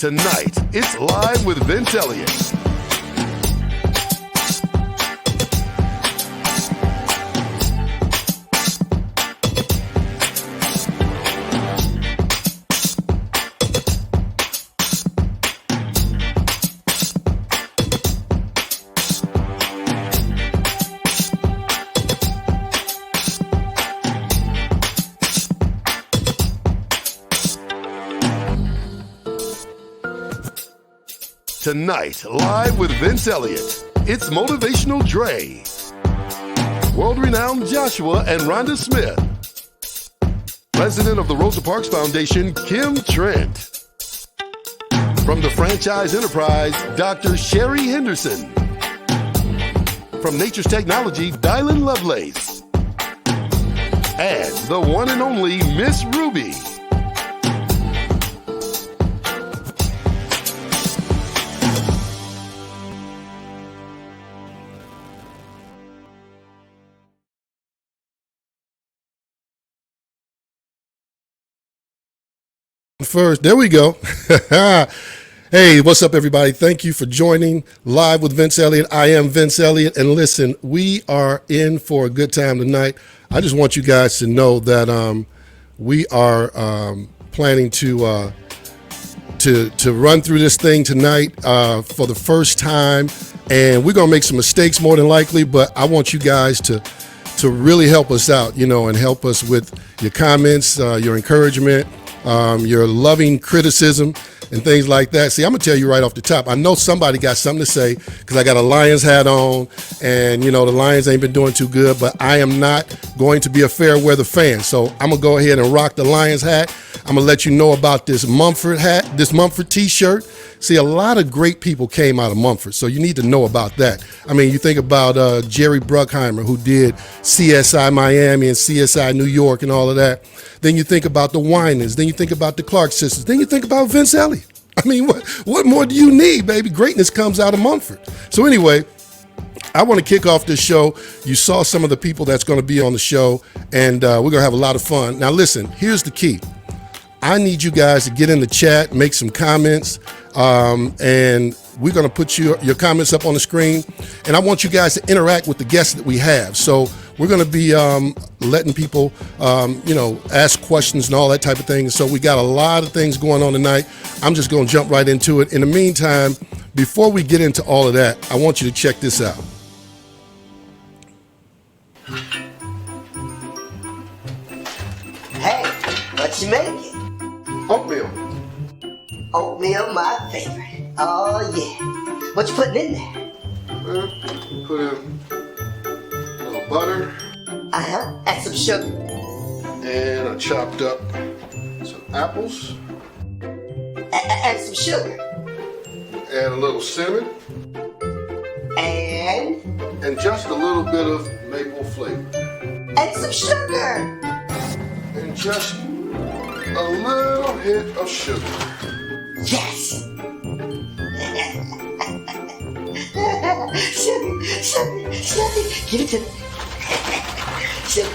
Tonight, it's Live with Vince Eliot. Tonight, Live with Vince Eliot, it's Motivational Dre, world-renowned Joshua and Rhonda Smith, president of the Rosa Parks Foundation, Kim Trent, from the franchise enterprise, Dr. Sherry Henderson, from Nature's Technology, Dylan Lovelace, and the one and only Miss Ruby. First, there we go. Hey, what's up, everybody? Thank you for joining Live with Vince Eliot. I am Vince Eliot, and listen, we are in for a good time tonight. I just want you guys to know that we are planning to run through this thing tonight for the first time, and we're gonna make some mistakes more than likely. But I want you guys to really help us out, and help us with your comments, your encouragement. Your loving criticism and things like that. See, I'm gonna tell you right off the top, I know somebody got something to say because I got a Lions hat on, and the Lions ain't been doing too good, but I am not going to be a fair weather fan. So I'm gonna go ahead and rock the Lions hat. I'm gonna let you know about this Mumford hat, this Mumford t-shirt. See, a lot of great people came out of Mumford, so you need to know about that. I mean, you think about Jerry Bruckheimer, who did CSI Miami and CSI New York and all of that. Then you think about the Winans. Then you think about the Clark sisters. Then you think about Vince Eliot. I mean, what more do you need, baby? Greatness comes out of Mumford. So anyway, I want to kick off this show. You saw some of the people that's going to be on the show, and we're going to have a lot of fun. Now, listen, here's the key. I need you guys to get in the chat, make some comments, and we're going to put your comments up on the screen. And I want you guys to interact with the guests that we have. So we're going to be letting people, ask questions and all that type of thing. So we got a lot of things going on tonight. I'm just going to jump right into it. In the meantime, before we get into all of that, I want you to check this out. Hey, what you making? Oatmeal. Oatmeal, my favorite. Oh, yeah. What you putting in there? Put in a little butter. And some sugar. And I chopped up some apples. And some sugar. Add a little cinnamon. And just a little bit of maple flavor. And some sugar. And just a little hit of sugar. Yes. Sugar. Give it to me. Sugar.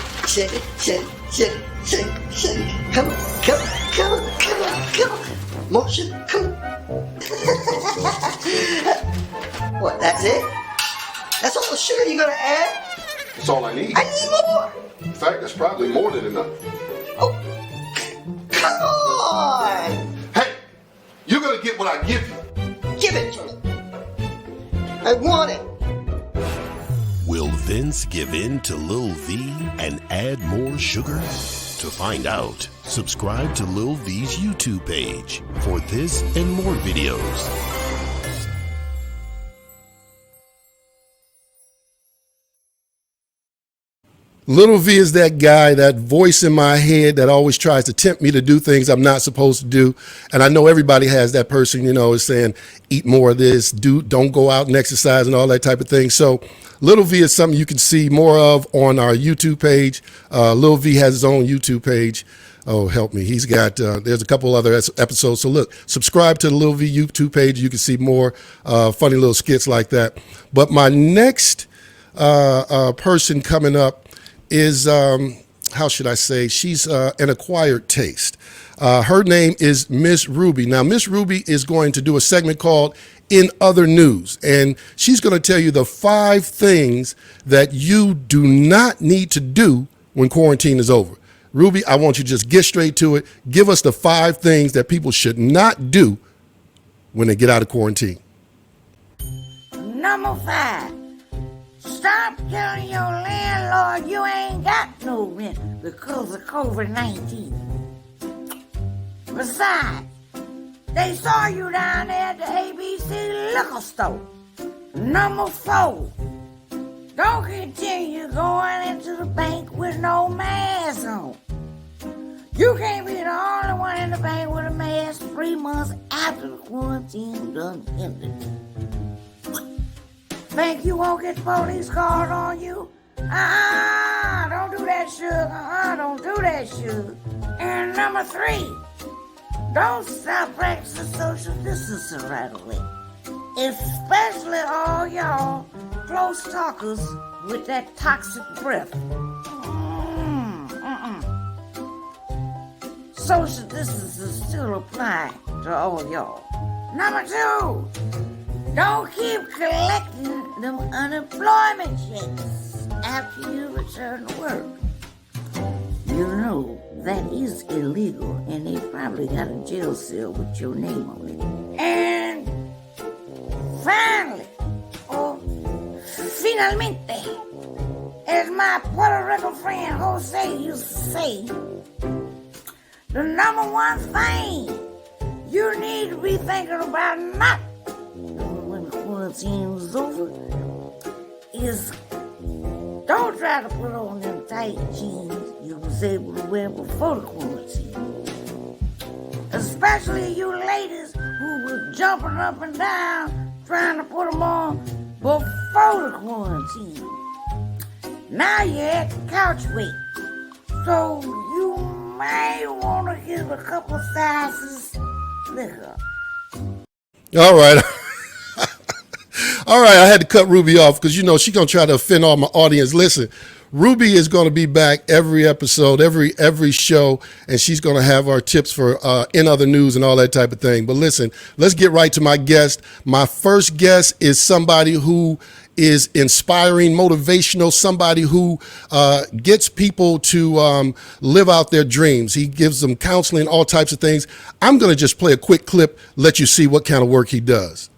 Come on. More sugar, come on. What, that's it? That's all the sugar you're gonna add? That's all I need. I need more. In fact, that's probably more than enough. Oh, come on. Hey, you're gonna get what I give you. Give it to me. I want it. Will Vince give in to Lil V and add more sugar? To find out, subscribe to Lil V's YouTube page for this and more videos. Little V is that guy, that voice in my head that always tries to tempt me to do things I'm not supposed to do. And I know everybody has that person, is saying, eat more of this, don't go out and exercise and all that type of thing. So Little V is something you can see more of on our YouTube page. Little V has his own YouTube page. Oh, help me. He's got, there's a couple other episodes. So look, subscribe to the Little V YouTube page. You can see more funny little skits like that. But my next person coming up is, how should I say, she's an acquired taste. Her name is Miss Ruby. Now, Miss Ruby is going to do a segment called In Other News, and she's going to tell you the 5 things that you do not need to do when quarantine is over. Ruby, I want you to just get straight to it. Give us the 5 things that people should not do when they get out of quarantine. Number 5, stop telling your landlord you ain't got no rent because of COVID-19. Besides, they saw you down there at the ABC liquor store. Number 4, don't continue going into the bank with no mask on. You can't be the only one in the bank with a mask 3 months after the quarantine done ended. Think you won't get the police called on you? Don't do that, sugar. Don't do that, sugar. And number 3, don't stop practicing social distancing right away. Especially all y'all close talkers with that toxic breath. Social distancing still apply to all y'all. Number 2, don't keep collecting them unemployment checks after you return to work. You know that is illegal, and they probably got a jail cell with your name on it. And finally, finalmente, as my Puerto Rico friend Jose used to say, the number 1 thing you need to be thinking about not when quarantine is over is don't try to put on them tight jeans you was able to wear before the quarantine. Especially you ladies who were jumping up and down trying to put them on before the quarantine. Now you're at the couch weight, so you may want to give a couple sizes liquor. All right. All right, I had to cut Ruby off because, she's going to try to offend all my audience. Listen, Ruby is going to be back every episode, every show, and she's going to have our tips for In Other News and all that type of thing. But listen, let's get right to my guest. My first guest is somebody who is inspiring, motivational, somebody who gets people to live out their dreams. He gives them counseling, all types of things. I'm going to just play a quick clip, let you see what kind of work he does.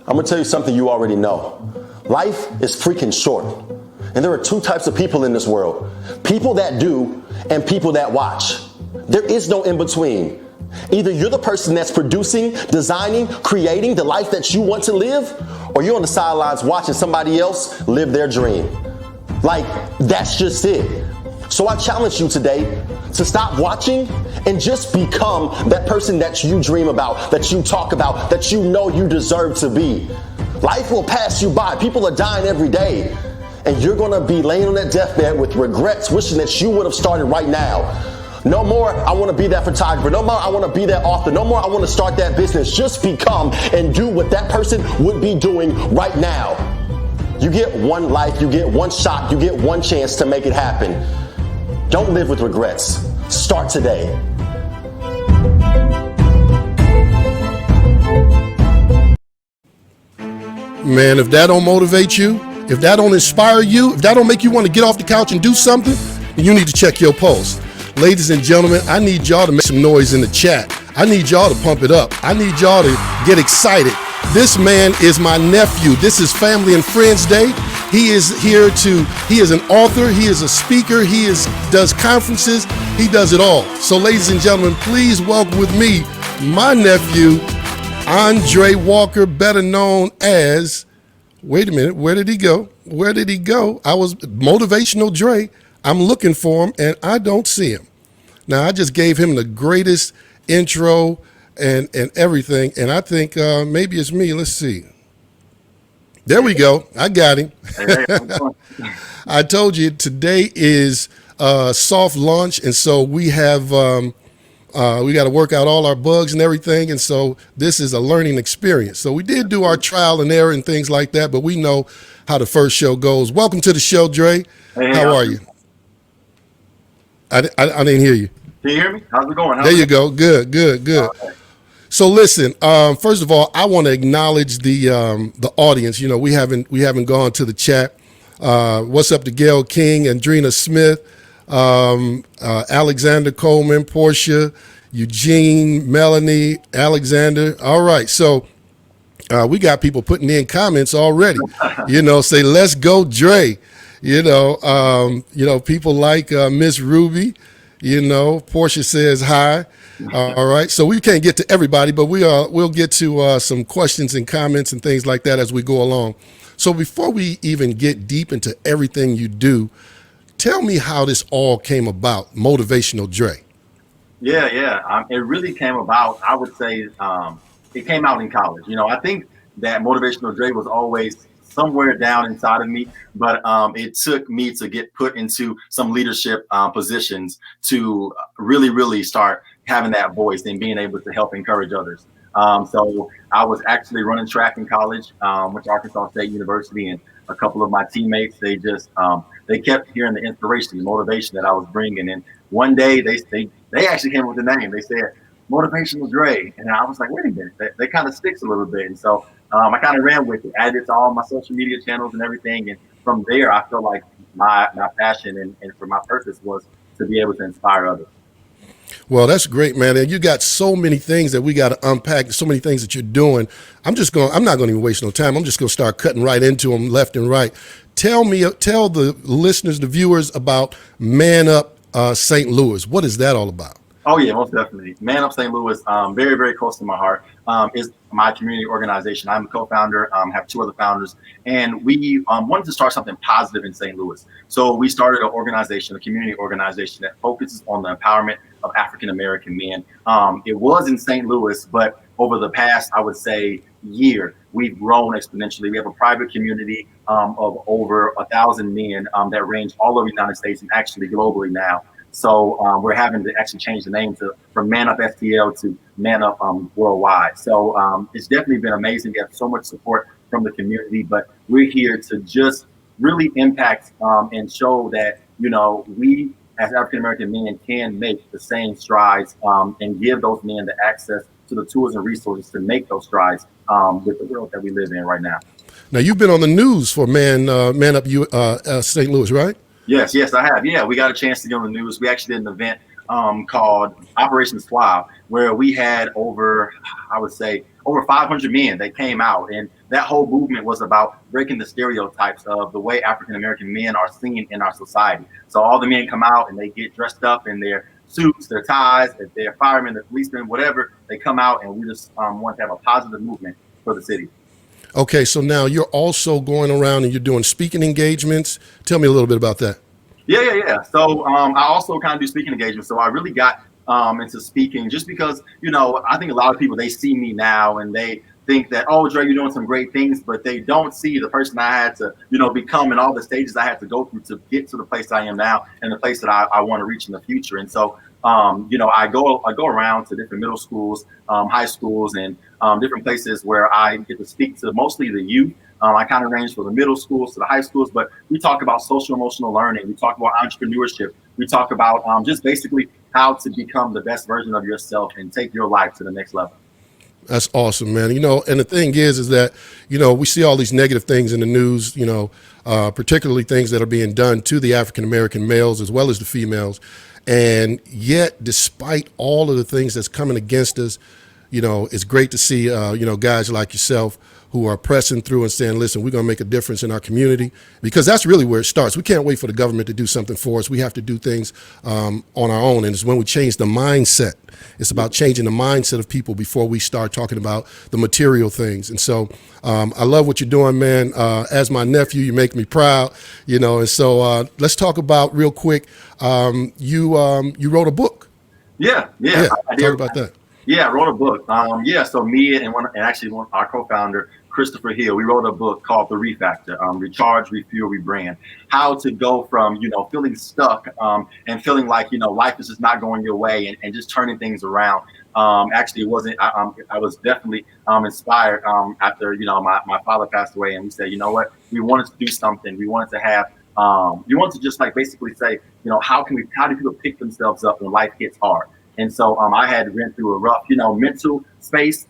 I'm gonna tell you something you already know. Life is freaking short. And there are 2 types of people in this world. People that do and people that watch. There is no in between. Either you're the person that's producing, designing, creating the life that you want to live, or you're on the sidelines watching somebody else live their dream. Like, that's just it. So I challenge you today to stop watching and just become that person that you dream about, that you talk about, that you know you deserve to be. Life will pass you by. People are dying every day. And you're going to be laying on that deathbed with regrets, wishing that you would have started right now. No more, I want to be that photographer. No more, I want to be that author. No more, I want to start that business. Just become and do what that person would be doing right now. You get one life, you get one shot, you get one chance to make it happen. Don't live with regrets. Start today. Man, if that don't motivate you, if that don't inspire you, if that don't make you want to get off the couch and do something, then you need to check your pulse. Ladies and gentlemen, I need y'all to make some noise in the chat. I need y'all to pump it up. I need y'all to get excited. This man is my nephew. This is Family and Friends Day. He is an author, he is a speaker, does conferences, he does it all. So ladies and gentlemen, please welcome with me my nephew, Andre Walker, better known as, wait a minute, where did he go? I was Motivational Dre. I'm looking for him and I don't see him. Now I just gave him the greatest intro and everything, and I think maybe it's me. Let's see. There we go. I got him. I told you today is soft launch, and so we have we got to work out all our bugs and everything, and so this is a learning experience. So we did do our trial and error and things like that, but we know how the first show goes. Welcome to the show, Dre. How are you? I didn't hear you. Can you hear me? How's it going? There you go. Good, good, good. So listen, first of all, I want to acknowledge the audience. You know, we haven't gone to the chat. What's up to Gail King, Andrina Smith, Alexander Coleman, Portia, Eugene, Melanie, Alexander. All right, so we got people putting in comments already. You know, say let's go Dre. People like Miss Ruby. You know, Portia says hi. All right, so we can't get to everybody, but we'll get to some questions and comments and things like that as we go along. So before we even get deep into everything you do, tell me how this all came about, Motivational Dre. Yeah. It really came about, I would say, it came out in college. You know, I think that Motivational Dre was always somewhere down inside of me, but it took me to get put into some leadership positions to really, really start having that voice and being able to help encourage others. So I was actually running track in college, went to Arkansas State University, and a couple of my teammates, they kept hearing the inspiration, the motivation that I was bringing. And one day they actually came up with the name. They said Motivational Dre, and I was like, wait a minute, that kind of sticks a little bit. And so I kind of ran with it, added it to all my social media channels and everything. And from there, I feel like my passion and for my purpose was to be able to inspire others. Well, that's great, man. And you got so many things that we got to unpack, so many things that you're doing. I'm not going to even waste no time. I'm just going to start cutting right into them left and right. Tell the listeners, the viewers about Man Up St. Louis. What is that all about? Oh, yeah, most definitely. Man Up St. Louis, very, very close to my heart, is my community organization. I'm a co-founder, have two other founders, and we wanted to start something positive in St. Louis. So we started an organization, a community organization that focuses on the empowerment of African-American men. It was in St. Louis, but over the past, I would say, year, we've grown exponentially. We have a private community of over 1,000 men that range all over the United States and actually globally now. So we're having to actually change the name from Man Up STL to Man Up Worldwide. So it's definitely been amazing. We have so much support from the community, but we're here to just really impact and show that, you know, we as African-American men can make the same strides and give those men the access to the tools and resources to make those strides with the world that we live in right now. Now, you've been on the news for Man Up St. Louis, right? Yes, I have. Yeah, we got a chance to get on the news. We actually did an event called Operation Suave, where we had over 500 men that came out. And that whole movement was about breaking the stereotypes of the way African-American men are seen in our society. So all the men come out and they get dressed up in their suits, their ties, if they're firemen, they're policemen, whatever, they come out, and we just want to have a positive movement for the city. Okay, so now you're also going around and you're doing speaking engagements. Tell me a little bit about that. Yeah. So I also kind of do speaking engagements. So I really got into speaking just because, you know, I think a lot of people, they see me now and they think that, oh, Dre, you're doing some great things, but they don't see the person I had to, you know, become and all the stages I had to go through to get to the place I am now and the place that I want to reach in the future. And so, I go around to different middle schools, high schools, and different places where I get to speak to mostly the youth. I kind of range from the middle schools to the high schools, but we talk about social emotional learning. We talk about entrepreneurship. We talk about just basically how to become the best version of yourself and take your life to the next level. That's awesome, man. You know, and the thing is that, you know, we see all these negative things in the news, you know, particularly things that are being done to the African-American males as well as the females. And yet, despite all of the things that's coming against us, you know, it's great to see, guys like yourself who are pressing through and saying, listen, we're going to make a difference in our community, because that's really where it starts. We can't wait for the government to do something for us. We have to do things on our own. And it's when we change the mindset. It's about changing the mindset of people before we start talking about the material things. And so I love what you're doing, man. As my nephew, you make me proud, you know. And so let's talk about real quick. You wrote a book. Yeah. Talk about that. Yeah, I wrote a book. So me and our co-founder, Christopher Hill, we wrote a book called The Refactor, Recharge, Refuel, Rebrand. How to go from, you know, feeling stuck and feeling like, you know, life is just not going your way and just turning things around. Actually, it wasn't. I was definitely inspired after, you know, my father passed away, and we said, you know what, we wanted to do something. We wanted to have you want to just like basically say, how do people pick themselves up when life gets hard? And so I had went through a rough, mental space,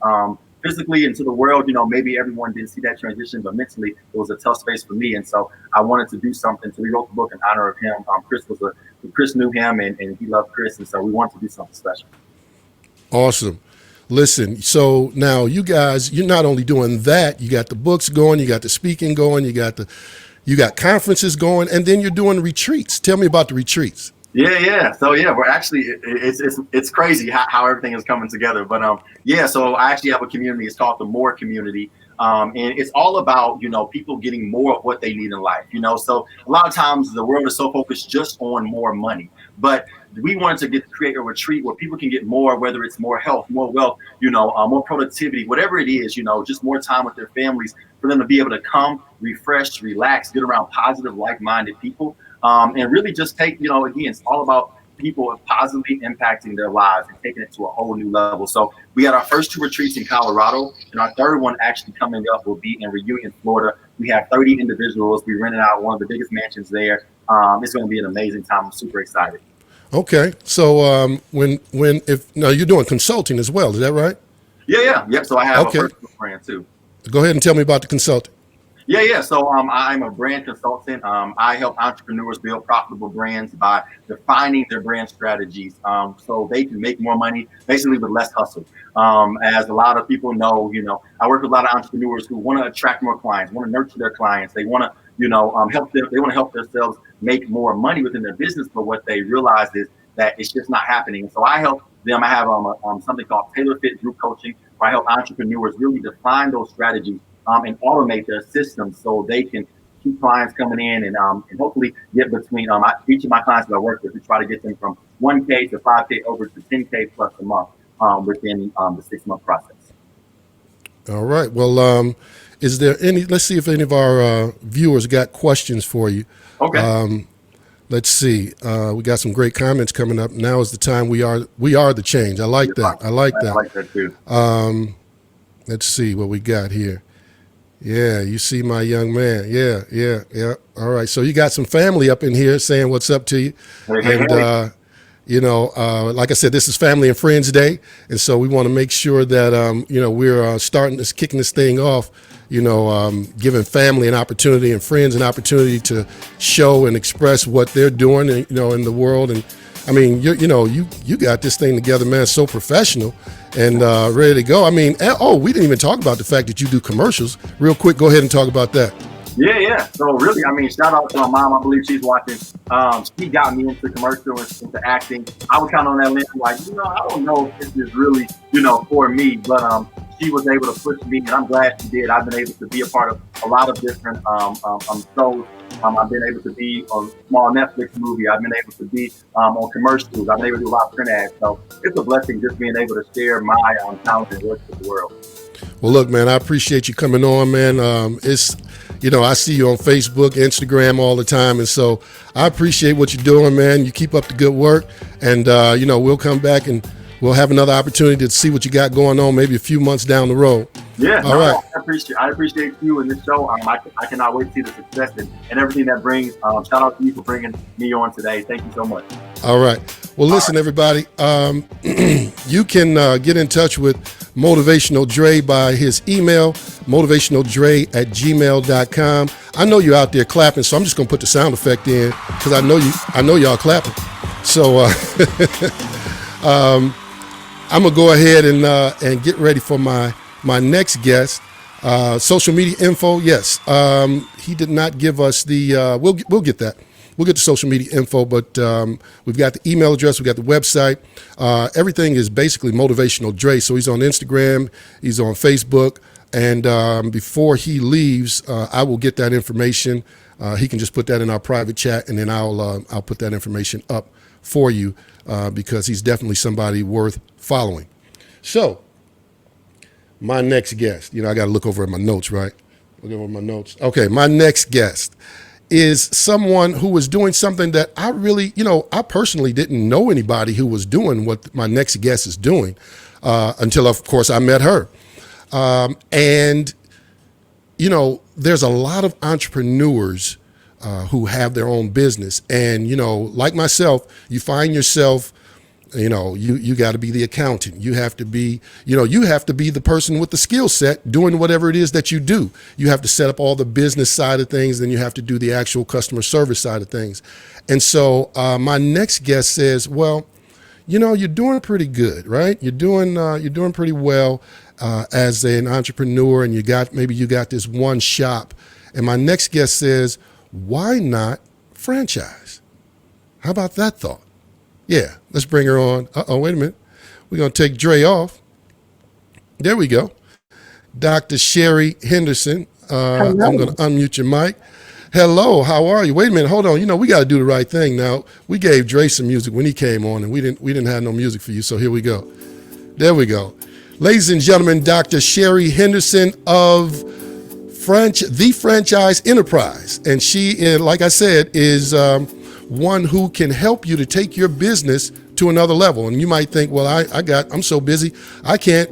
physically into the world. Maybe everyone didn't see that transition, but mentally it was a tough space for me. And so I wanted to do something. So we wrote the book in honor of him. Chris knew him, and he loved Chris, and so we wanted to do something special. Awesome. Listen, so now you guys, you're not only doing that, you got the books going, you got the speaking going, you got conferences going, and then you're doing retreats. Tell me about the retreats. Yeah. So we're actually it's crazy how everything is coming together. But so I actually have a community. It's called the More Community. And it's all about, people getting more of what they need in life, so a lot of times the world is so focused just on more money, but we wanted to create a retreat where people can get more, whether it's more health, more wealth, more productivity, whatever it is, just more time with their families for them to be able to come, refresh, relax, get around positive, like-minded people, and really just take, again, it's all about people positively impacting their lives and taking it to a whole new level. So we had our first 2 retreats in Colorado, and our third one actually coming up will be in Reunion, Florida. We have 30 individuals. We rented out one of the biggest mansions there. It's going to be an amazing time. I'm super excited. Okay, so now you're doing consulting as well, is that right? Yeah. So I have a personal brand too. Go ahead and tell me about the consulting. Yeah. So I'm a brand consultant. I help entrepreneurs build profitable brands by defining their brand strategies so they can make more money, basically with less hustle. As a lot of people know, I work with a lot of entrepreneurs who want to attract more clients, want to nurture their clients. They want to, help them. They want to help themselves make more money within their business. But what they realize is that it's just not happening. And so I help them. I have something called Tailor Fit Group Coaching, where I help entrepreneurs really define those strategies and automate their systems so they can keep clients coming in and hopefully get between each of my clients that I work with, to try to get them from 1K to 5K over to 10K plus a month within the 6-month process. All right. Well, is there let's see if any of our viewers got questions for you. Okay. Let's see. We got some great comments coming up. Now is the time. We are the change. I like that. I like that too. Let's see what we got here. Yeah, you see my young man. Yeah. All right. So you got some family up in here saying what's up to you. Hey. Like I said, this is Family and Friends Day. And so we want to make sure that, we're kicking this thing off, giving family an opportunity and friends an opportunity to show and express what they're doing, in the world. And I mean, you got this thing together, man, so professional and ready to go. I mean, we didn't even talk about the fact that you do commercials. Real quick, go ahead and talk about that. Yeah. So really, I mean, shout out to my mom. I believe she's watching. She got me into commercial and into acting. I was kind of on that list, like, I don't know if this is really, for me, but she was able to push me, and I'm glad she did. I've been able to be a part of a lot of different shows. I've been able to be on a small Netflix movie. I've been able to be on commercials. I've been able to do a lot of print ads. So it's a blessing just being able to share my talent and work with the world. Well, look, man, I appreciate you coming on, man. I see you on Facebook, Instagram all the time. And so I appreciate what you're doing, man. You keep up the good work. And, we'll come back and we'll have another opportunity to see what you got going on maybe a few months down the road. Yeah, all right. I appreciate you and this show. I cannot wait to see the success and everything that brings. Shout out to you for bringing me on today. Thank you so much. All right. Well, listen, everybody, you can get in touch with Motivational Dre by his email, motivationaldre@gmail.com. I know you're out there clapping, so I'm just going to put the sound effect in because I know y'all clapping. So I'm going to go ahead and get ready for my next guest. Social media info, yes. He did not give us the, we'll get that. We'll get the social media info, but we've got the email address, we've got the website. Everything is basically Motivational Dre. So he's on Instagram, he's on Facebook, and before he leaves, I will get that information. He can just put that in our private chat, and then I'll put that information up for you because he's definitely somebody worth following. So my next guest, I got to look over at my notes, right? Look over my notes. Okay, my next guest is someone who was doing something that I really, I personally didn't know anybody who was doing what my next guest is doing until, of course, I met her. And there's a lot of entrepreneurs who have their own business. And, like myself, you find yourself, you got to be the accountant. You have to be, you have to be the person with the skill set doing whatever it is that you do. You have to set up all the business side of things, then you have to do the actual customer service side of things. And so my next guest says, well, you're doing pretty good, right? You're doing pretty well as an entrepreneur, and you got this one shop. And my next guest says, why not franchise? How about that thought? Yeah, let's bring her on. Wait a minute. We're going to take Dre off. There we go. Dr. Sherry Henderson. I'm going to unmute your mic. Hello, how are you? Wait a minute, hold on. We got to do the right thing now. We gave Dre some music when he came on, and we didn't have no music for you, so here we go. There we go. Ladies and gentlemen, Dr. Sherry Henderson of the Franchise Enterprise. And she, like I said, is one who can help you to take your business to another level. And you might think, well, I'm so busy, I can't,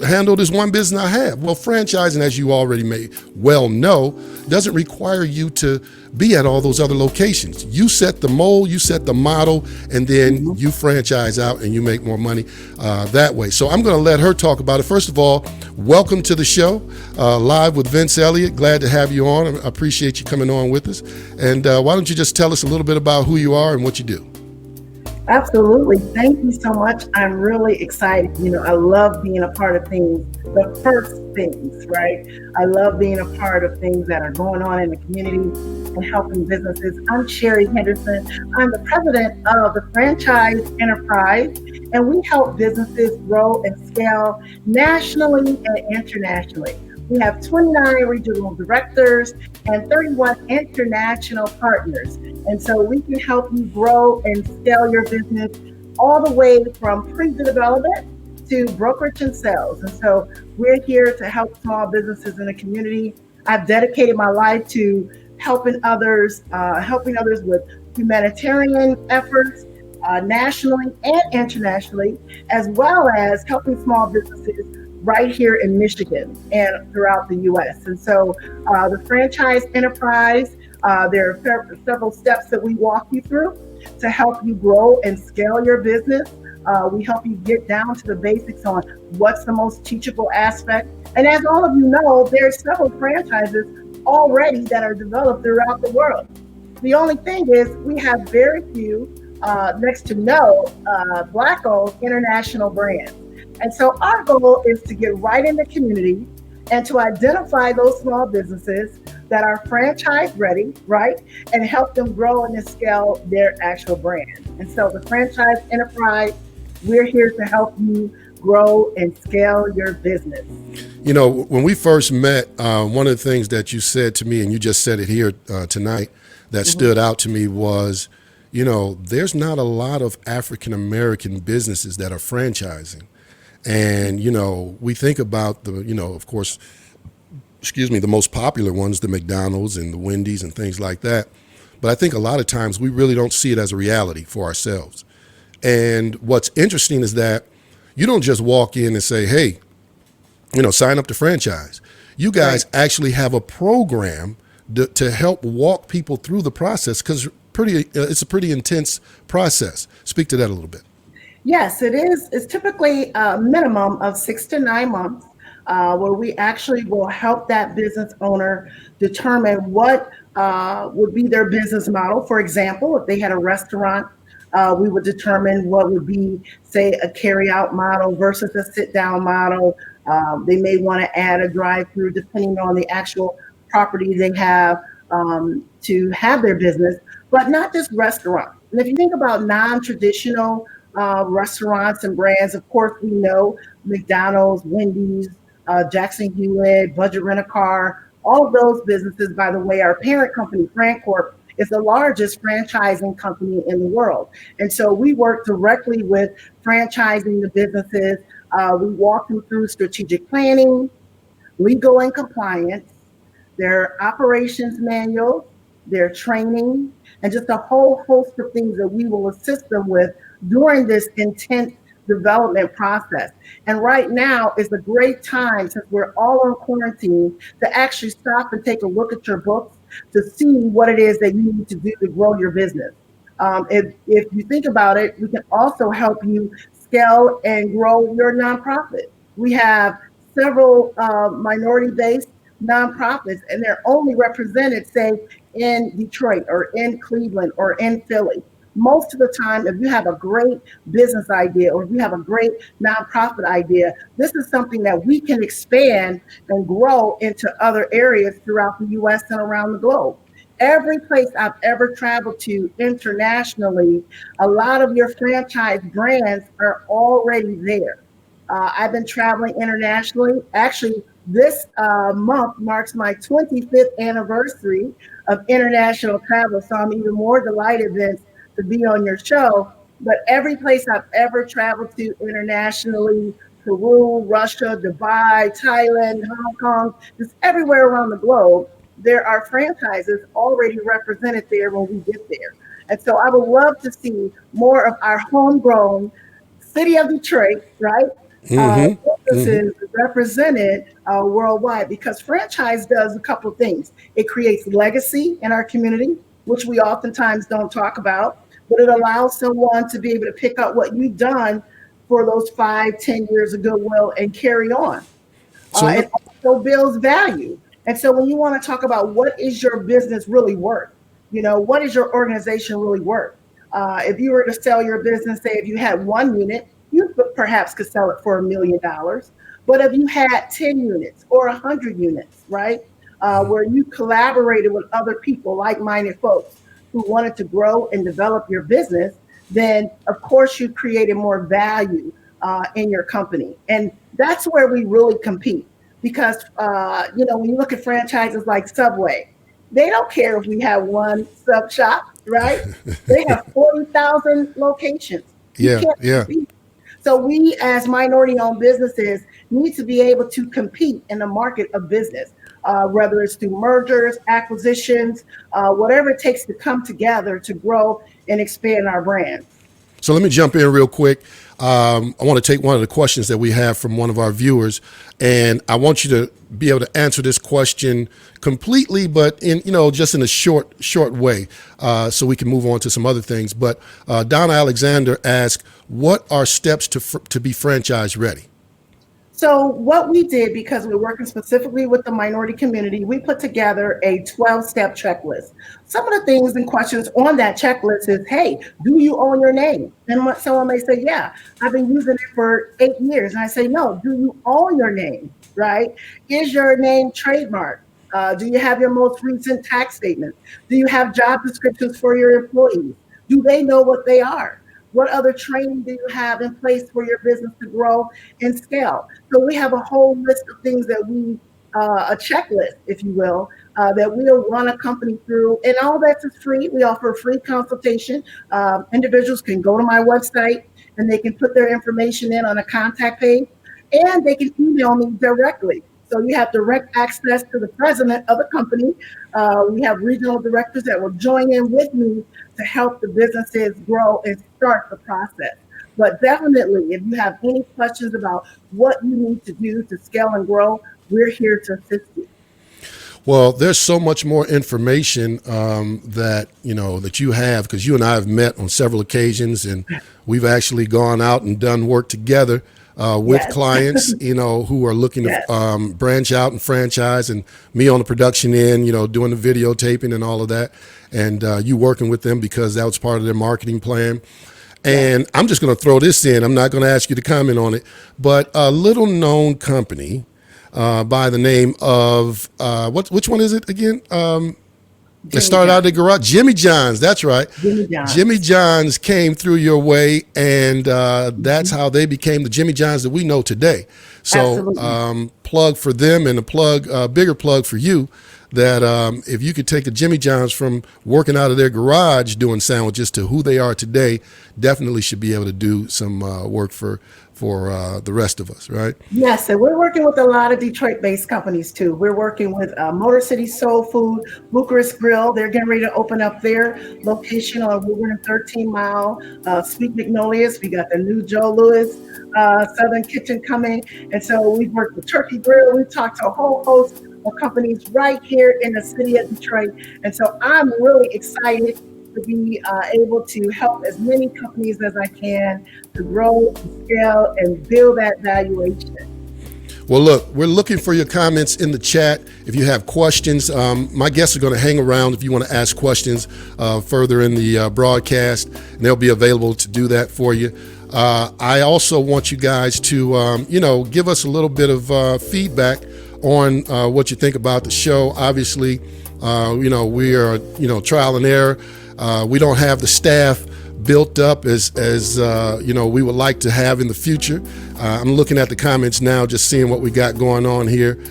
handle this one business I have. Well, franchising, as you already may well know, doesn't require you to be at all those other locations. You set the mold, you set the model, and then you franchise out and you make more money that way. So I'm going to let her talk about it. First of all, welcome to the show, live with Vince Eliot. Glad to have you on. I appreciate you coming on with us. And why don't you just tell us a little bit about who you are and what you do? Absolutely. Thank you so much. I'm really excited. I love being a part of things, the first things, right? I love being a part of things that are going on in the community and helping businesses. I'm Sherry Henderson. I'm the president of the Franchise Enterprise, and we help businesses grow and scale nationally and internationally. We have 29 regional directors and 31 international partners. And so we can help you grow and scale your business all the way from pre-development to brokerage and sales. And so we're here to help small businesses in the community. I've dedicated my life to helping others with humanitarian efforts nationally and internationally, as well as helping small businesses right here in Michigan and throughout the U.S. And so the Franchise Enterprise, there are several steps that we walk you through to help you grow and scale your business. We help you get down to the basics on what's the most teachable aspect. And as all of you know, there's several franchises already that are developed throughout the world. The only thing is we have very few, next to no, Black-owned international brands. And so our goal is to get right in the community and to identify those small businesses that are franchise ready, right? And help them grow and scale their actual brand. And so the Franchise Enterprise, we're here to help you grow and scale your business. When we first met, one of the things that you said to me, and you just said it here tonight, that stood out to me was, there's not a lot of African-American businesses that are franchising. And, we think about of course, the most popular ones, the McDonald's and the Wendy's and things like that. But I think a lot of times we really don't see it as a reality for ourselves. And what's interesting is that you don't just walk in and say, hey, sign up to franchise. You guys actually have a program to help walk people through the process, because it's a pretty intense process. Speak to that a little bit. Yes, it is. It's typically a minimum of 6 to 9 months where we actually will help that business owner determine what would be their business model. For example, if they had a restaurant, we would determine what would be, say, a carry-out model versus a sit-down model. They may want to add a drive-through depending on the actual property they have to have their business, but not just restaurants. And if you think about non-traditional restaurants and brands, of course, we know McDonald's, Wendy's, Jackson Hewitt, Budget Rent-A-Car, all of those businesses, by the way, our parent company, FranCorp, is the largest franchising company in the world. And so we work directly with franchising the businesses. We walk them through strategic planning, legal and compliance, their operations manual, their training, and just a whole host of things that we will assist them with during this intense development process. And right now is a great time, since we're all on quarantine, to actually stop and take a look at your books to see what it is that you need to do to grow your business. If you think about it, we can also help you scale and grow your nonprofit. We have several minority-based nonprofits, and they're only represented, say, in Detroit or in Cleveland or in Philly. Most of the time, if you have a great business idea or if you have a great nonprofit idea, this is something that we can expand and grow into other areas throughout the US and around the globe. Every place I've ever traveled to internationally, a lot of your franchise brands are already there. I've been traveling internationally. Actually, this month marks my 25th anniversary of international travel. So I'm even more delighted, Vince, to be on your show. But every place I've ever traveled to internationally, Peru, Russia, Dubai, Thailand, Hong Kong, just everywhere around the globe, there are franchises already represented there when we get there. And so I would love to see more of our homegrown city of Detroit, right? Businesses represented worldwide, because franchise does a couple of things. It creates legacy in our community, which we oftentimes don't talk about, but it allows someone to be able to pick up what you've done for those 5, 10 years of goodwill and carry on. So It also builds value. And so when you want to talk about what is your business really worth, what is your organization really worth? If you were to sell your business, say if you had 1 unit, you perhaps could sell it for $1 million. But if you had 10 units or 100 units, right, where you collaborated with other people, like-minded folks who wanted to grow and develop your business, then of course you created more value in your company. And that's where we really compete. Because, when you look at franchises like Subway, they don't care if we have one sub shop, right? They have 40,000 locations. You yeah, can't yeah. compete. So we, as minority-owned businesses, need to be able to compete in the market of business, whether it's through mergers, acquisitions, whatever it takes to come together to grow and expand our brand. So let me jump in real quick. I want to take one of the questions that we have from one of our viewers, and I want you to be able to answer this question completely, but in just in a short way, so we can move on to some other things. But Donna Alexander asked, "What are steps to be franchise ready?" So what we did, because we're working specifically with the minority community, we put together a 12-step checklist. Some of the things and questions on that checklist is, hey, do you own your name? And someone may say, yeah, I've been using it for 8 years. And I say, no, do you own your name, right? Is your name trademarked? Do you have your most recent tax statement? Do you have job descriptions for your employees? Do they know what they are? What other training do you have in place for your business to grow and scale? So we have a whole list of things that a checklist, if you will, that we'll run a company through. And all that is free. We offer a free consultation. Individuals can go to my website and they can put their information in on a contact page, and they can email me directly. So you have direct access to the president of the company. We have regional directors that will join in with me to help the businesses grow and start the process. But definitely, if you have any questions about what you need to do to scale and grow, we're here to assist you. Well, there's so much more information that you have, because you and I have met on several occasions, and we've actually gone out and done work together with clients, who are looking to branch out and franchise, and me on the production end, doing the videotaping and all of that, and you working with them because that was part of their marketing plan. And I'm just going to throw this in. I'm not going to ask you to comment on it, but a little known company by the name of which one is it again? It started out at the garage. Jimmy John's. That's right. Jimmy John's came through your way, and that's how they became the Jimmy John's that we know today. So plug for them, and a bigger plug for you, that if you could take a Jimmy John's from working out of their garage doing sandwiches to who they are today, definitely should be able to do some work for the rest of us, right? Yes, and we're working with a lot of Detroit-based companies too. We're working with Motor City Soul Food, Bucharest Grill. They're getting ready to open up their location on Woburn 13 Mile. Sweet Magnolias. We got the new Joe Louis Southern Kitchen coming, and so we've worked with Turkey Grill. We've talked to a whole host of companies right here in the city of Detroit. And so I'm really excited to be able to help as many companies as I can to grow, to scale, and build that valuation. Well, look, we're looking for your comments in the chat. If you have questions, my guests are going to hang around if you want to ask questions further in the broadcast, and they'll be available to do that for you. I also want you guys to, give us a little bit of feedback on what you think about the show. Obviously, we are, trial and error. We don't have the staff built up as we would like to have in the future. I'm looking at the comments now, just seeing what we got going on here.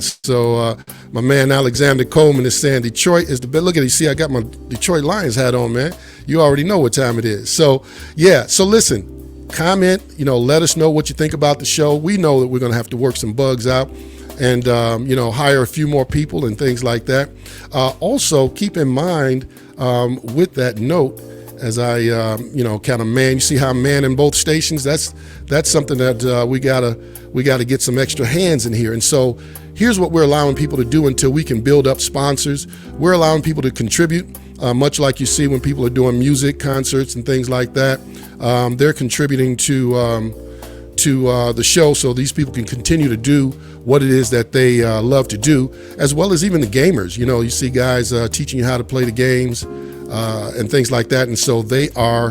So my man Alexander Coleman is saying Detroit is the best. Look at it. See, I got my Detroit Lions hat on, man. You already know what time it is. So listen, comment, let us know what you think about the show. We know that we're going to have to work some bugs out and, hire a few more people and things like that. Also, keep in mind, with that note, as I, kind of man, you see how I'm manning both stations? That's something that we gotta get some extra hands in here. And so here's what we're allowing people to do until we can build up sponsors. We're allowing people to contribute, much like you see when people are doing music, concerts, and things like that. They're contributing to the show so these people can continue to do what it is that they love to do, as well as even the gamers. You see guys teaching you how to play the games and things like that. And so they are,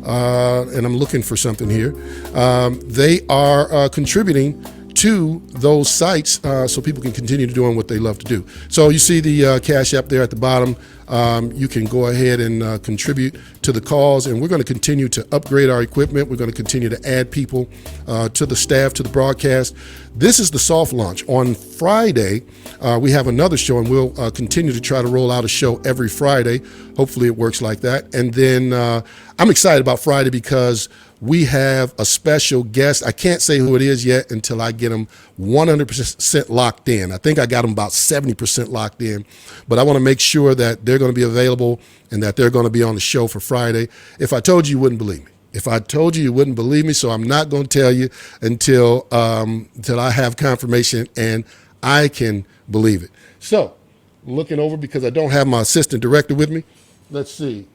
and I'm looking for something here, they are contributing to those sites so people can continue to doing what they love to do. So you see the Cash App there at the bottom. You can go ahead and contribute to the cause, and we're going to continue to upgrade our equipment. We're going to continue to add people to the staff, to the broadcast. This is the soft launch. On Friday, we have another show, and we'll continue to try to roll out a show every Friday. Hopefully it works like that. And then I'm excited about Friday because we have a special guest. I can't say who it is yet until I get them 100% locked in. I think I got them about 70% locked in, but I want to make sure that they're going to be available and that they're going to be on the show for Friday. If I told you, you wouldn't believe me. If I told you, you wouldn't believe me, so I'm not going to tell you until I have confirmation and I can believe it. So, looking over because I don't have my assistant director with me. Let's see.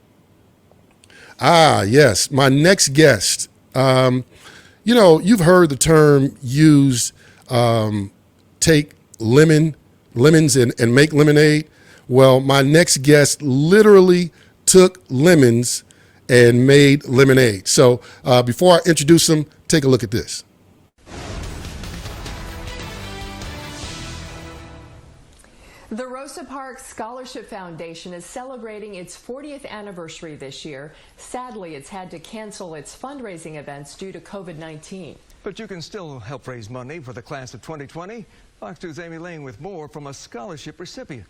Yes, my next guest. You've heard the term used, take lemons and make lemonade. Well, my next guest literally took lemons and made lemonade. So before I introduce him, take a look at this. The Rosa Parks Scholarship Foundation is celebrating its 40th anniversary this year. Sadly, it's had to cancel its fundraising events due to COVID-19. But you can still help raise money for the class of 2020. Fox 2's Amy Lane with more from a scholarship recipient.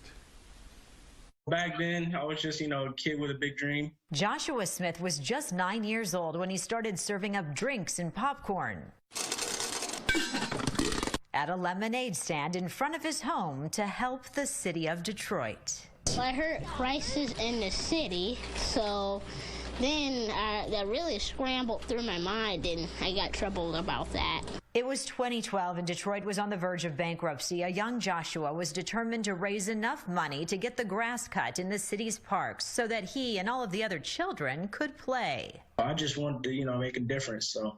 Back then, I was just, a kid with a big dream. Joshua Smith was just 9 years old when he started serving up drinks and popcorn at a lemonade stand in front of his home to help the city of Detroit. I heard crisis in the city, so then that really scrambled through my mind, and I got troubled about that. It was 2012 and Detroit was on the verge of bankruptcy. A young Joshua was determined to raise enough money to get the grass cut in the city's parks so that he and all of the other children could play. I just wanted to, make a difference, so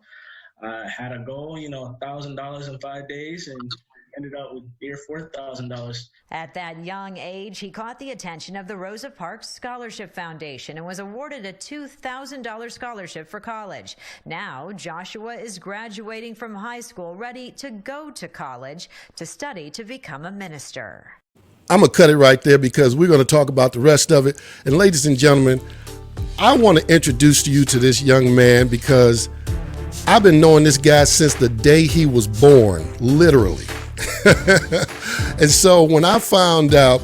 I had a goal, $1,000 in 5 days, and ended up with near $4,000. At that young age, he caught the attention of the Rosa Parks Scholarship Foundation and was awarded a $2,000 scholarship for college. Now, Joshua is graduating from high school, ready to go to college to study to become a minister. I'm going to cut it right there because we're going to talk about the rest of it. And ladies and gentlemen, I want to introduce you to this young man because I've been knowing this guy since the day he was born, literally. And so when I found out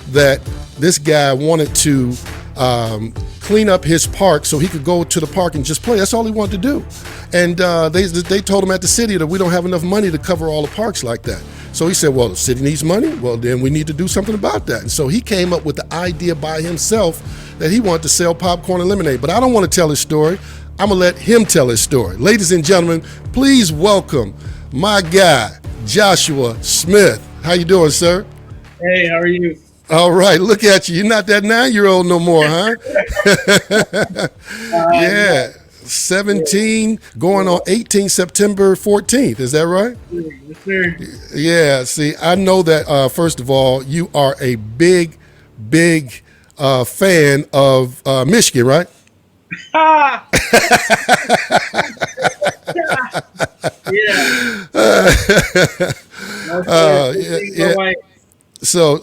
that this guy wanted to clean up his park so he could go to the park and just play, that's all he wanted to do. And they told him at the city that we don't have enough money to cover all the parks like that. So he said, well, the city needs money. Well, then we need to do something about that. And so he came up with the idea by himself that he wanted to sell popcorn and lemonade. But I don't want to tell his story. I'm going to let him tell his story. Ladies and gentlemen, please welcome my guy, Joshua Smith. How you doing, sir? Hey, how are you? All right, look at you. You're not that 9-year-old no more, huh? No, Yeah, yeah, 17, going yeah, on 18 September 14th. Is that right? yes, sir. Yeah, see, I know that, first of all, you are a big fan of Michigan, right? Ah, yeah, no, sir. Good Yeah, thing my yeah. wife. So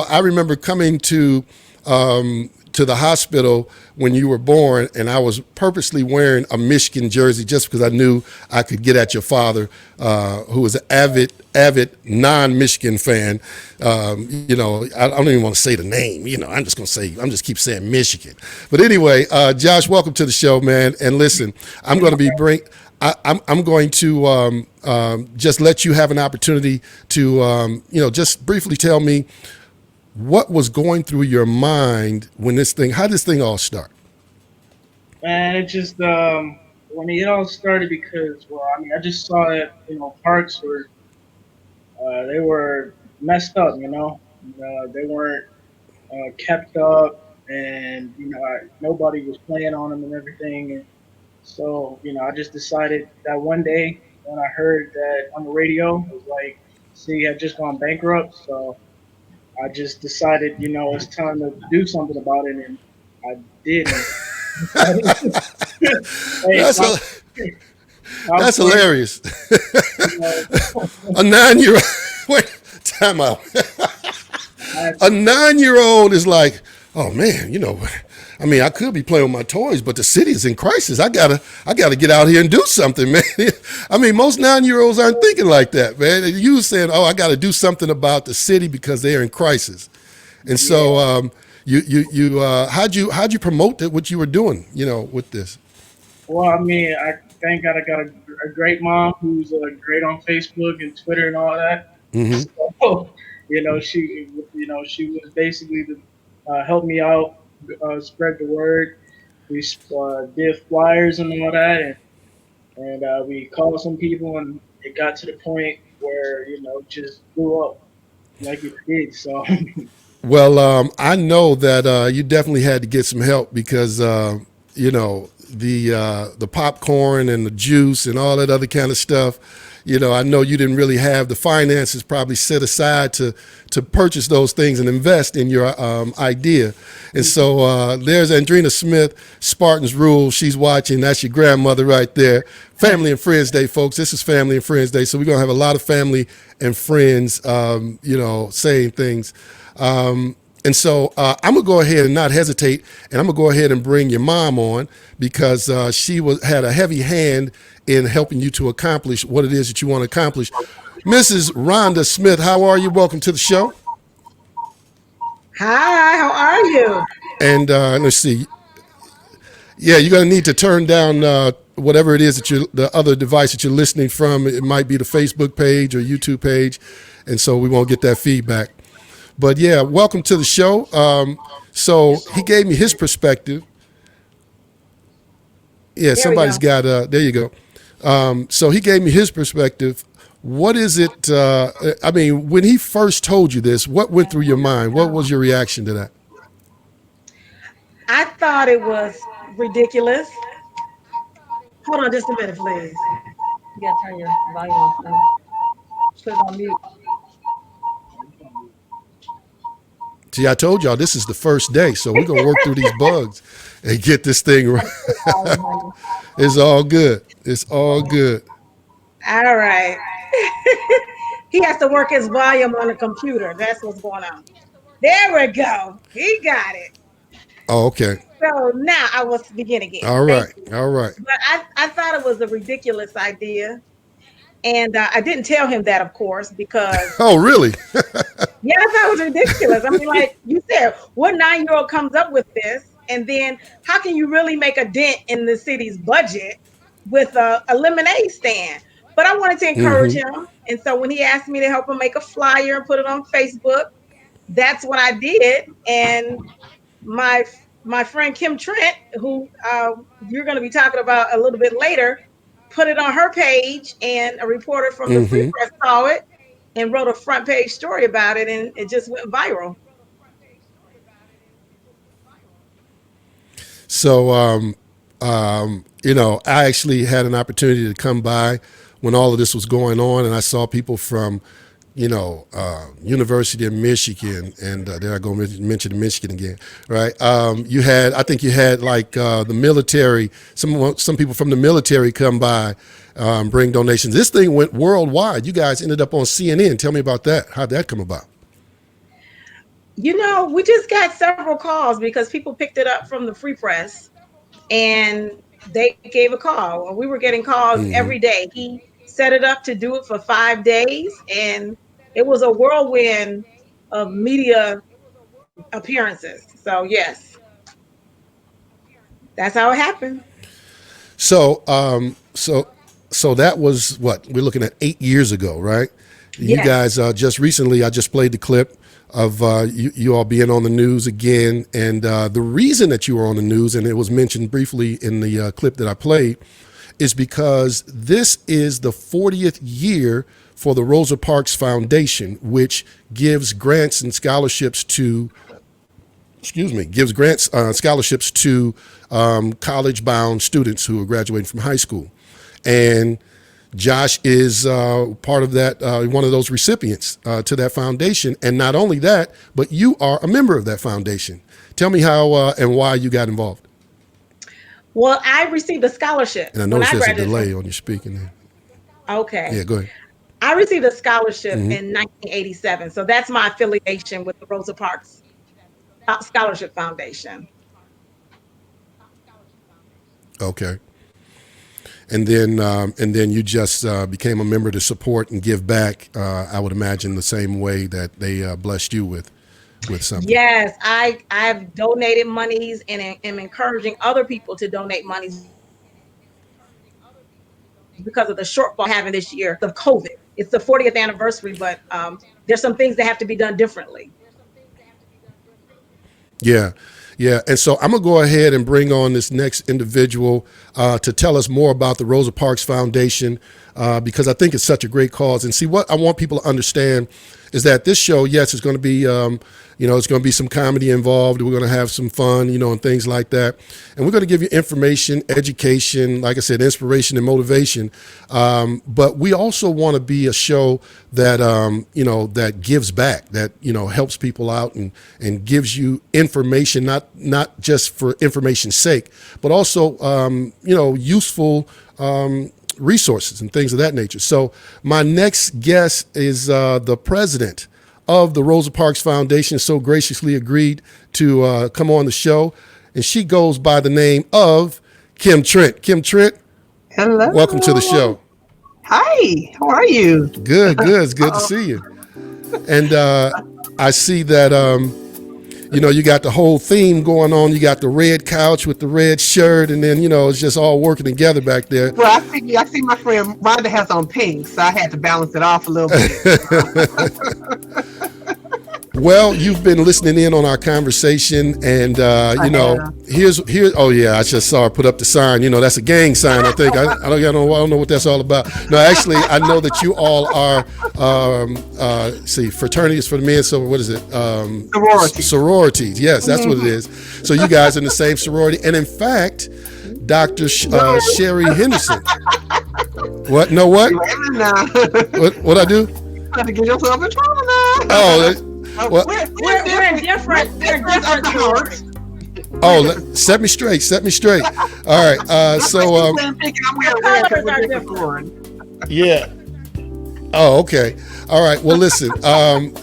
I remember coming to the hospital when you were born, and I was purposely wearing a Michigan jersey just because I knew I could get at your father, who was an avid non-Michigan fan. I don't even want to say the name. I'm just keep saying Michigan. But anyway, Josh, welcome to the show, man. And listen, I'm going to be bring. I'm going to just let you have an opportunity to, just briefly tell me what was going through your mind when how did this thing all start? Man, it just when it all started because well, I mean, I just saw that parks were they were messed up. They weren't kept up, and nobody was playing on them and everything. And so I just decided that one day when I heard that on the radio, it was like city had just gone bankrupt. So I just decided, it's time to do something about it, and I did. And hey, That's a, I was that's playing, hilarious. you know, A 9-year-old. Wait, time out. I, A 9-year-old is like, oh man, I mean, I could be playing with my toys, but the city is in crisis. I gotta get out here and do something, man. I mean, most 9-year-olds aren't thinking like that, man. You saying, oh, I got to do something about the city because they're in crisis. And so, yeah. how'd you promote what you were doing, with this? Well, I mean, I thank God I got a great mom who's great on Facebook and Twitter and all that. Hmm. So, she was basically the help me out, spread the word. We did flyers and all that, and we called some people, and it got to the point where it just blew up like it did. So, Well, I know that you definitely had to get some help because the popcorn and the juice and all that other kind of stuff. I know you didn't really have the finances probably set aside to purchase those things and invest in your idea. And so there's Andrina Smith, Spartans Rule. She's watching. That's your grandmother right there. Family and Friends Day, folks. This is Family and Friends Day. So we're going to have a lot of family and friends, saying things. And so I'm gonna go ahead and not hesitate, and I'm gonna go ahead and bring your mom on because she had a heavy hand in helping you to accomplish what it is that you want to accomplish. Mrs. Rhonda Smith, how are you? Welcome to the show. Hi, how are you? And let's see. Yeah, you're gonna need to turn down whatever it is the other device that you're listening from. It might be the Facebook page or YouTube page, and so we won't get that feedback. But yeah, welcome to the show. So he gave me his perspective. Yeah, There we somebody's go. got. There you go. So he gave me his perspective. What is it? I mean, when he first told you this, what went through your mind? What was your reaction to that? I thought it was ridiculous. Hold on just a minute, please. You gotta turn your volume off now. Put it on mute. See, I told y'all this is the first day, so we're gonna work through these bugs and get this thing right. I'm so sorry, honey. It's all good. It's all good. All right. He has to work his volume on the computer. That's what's going on. There we go. He got it. Oh, okay. So now I will begin again. All Thank right. you. All right. But I thought it was a ridiculous idea. And I didn't tell him that, of course, because Oh, really? yeah, I thought it was ridiculous. I mean, like you said, what 9-year-old comes up with this? And then how can you really make a dent in the city's budget with a lemonade stand? But I wanted to encourage Mm-hmm. him. And so when he asked me to help him make a flyer and put it on Facebook, that's what I did. And my my friend Kim Trent, who you're going to be talking about a little bit later, put it on her page, and a reporter from the Free Mm-hmm. Press saw it, and wrote a front page story about it, and it just went viral. So, I actually had an opportunity to come by when all of this was going on, and I saw people from, University of Michigan, and there I go mention Michigan again, right? I think you had like the military, some people from the military come by, bring donations. This thing went worldwide. You guys ended up on CNN. Tell me about that. How'd that come about? We just got several calls because people picked it up from the Free Press, and they gave a call. We were getting calls every day. He set it up to do it for 5 days, and it was a whirlwind of media appearances. So yes, that's how it happened. So, so that was what we're looking at 8 years ago, right? You guys just recently, I just played the clip of you all being on the news again, and the reason that you were on the news, and it was mentioned briefly in the clip that I played, is because this is the 40th year for the Rosa Parks Foundation, which gives grants and scholarships to, scholarships to college-bound students who are graduating from high school. And Josh is part of that, one of those recipients to that foundation. And not only that, but you are a member of that foundation. Tell me how and why you got involved. Well, I received a scholarship. And I noticed there's a delay on your speaking there. Okay. Yeah, go ahead. I received a scholarship in 1987. So that's my affiliation with the Rosa Parks Scholarship Foundation. Okay. And then you just became a member to support and give back, I would imagine, the same way that they blessed you with something. Yes, I've donated monies and am encouraging other people to donate monies because of the shortfall having this year of COVID. It's the 40th anniversary, but there's some things that have to be done differently. Yeah. Yeah. And so I'm going to go ahead and bring on this next individual to tell us more about the Rosa Parks Foundation, because I think it's such a great cause. And see, what I want people to understand is that this show, yes, it's going to be, it's going to be some comedy involved. We're going to have some fun, and things like that. And we're going to give you information, education, like I said, inspiration and motivation. But we also want to be a show that, that gives back, that, helps people out and gives you information, not just for information's sake, but also, useful resources and things of that nature. So my next guest is the president of the Rosa Parks Foundation, so graciously agreed to come on the show. And she goes by the name of Kim Trent. Kim Trent, hello. Welcome to the show. Hi, how are you? Good. It's good to see you. And I see that, you got the whole theme going on. You got the red couch with the red shirt, and then, it's just all working together back there. Well, I see my friend Rhonda has on pink, so I had to balance it off a little bit. Well, you've been listening in on our conversation, and here's oh yeah, I just saw her put up the sign. That's a gang sign, I think. I don't know what that's all about. No, actually, I know that you all are fraternities for the men. So what is it? Sororities. Yes, that's what it is. So you guys are in the same sorority, and in fact, Dr. Sherry Henderson. What? No, what? What I do? You have to get yourself in trouble now. Oh. Well, we're in different groups. Oh, set me straight. All right. Yeah. Oh, okay. All right. Well, listen.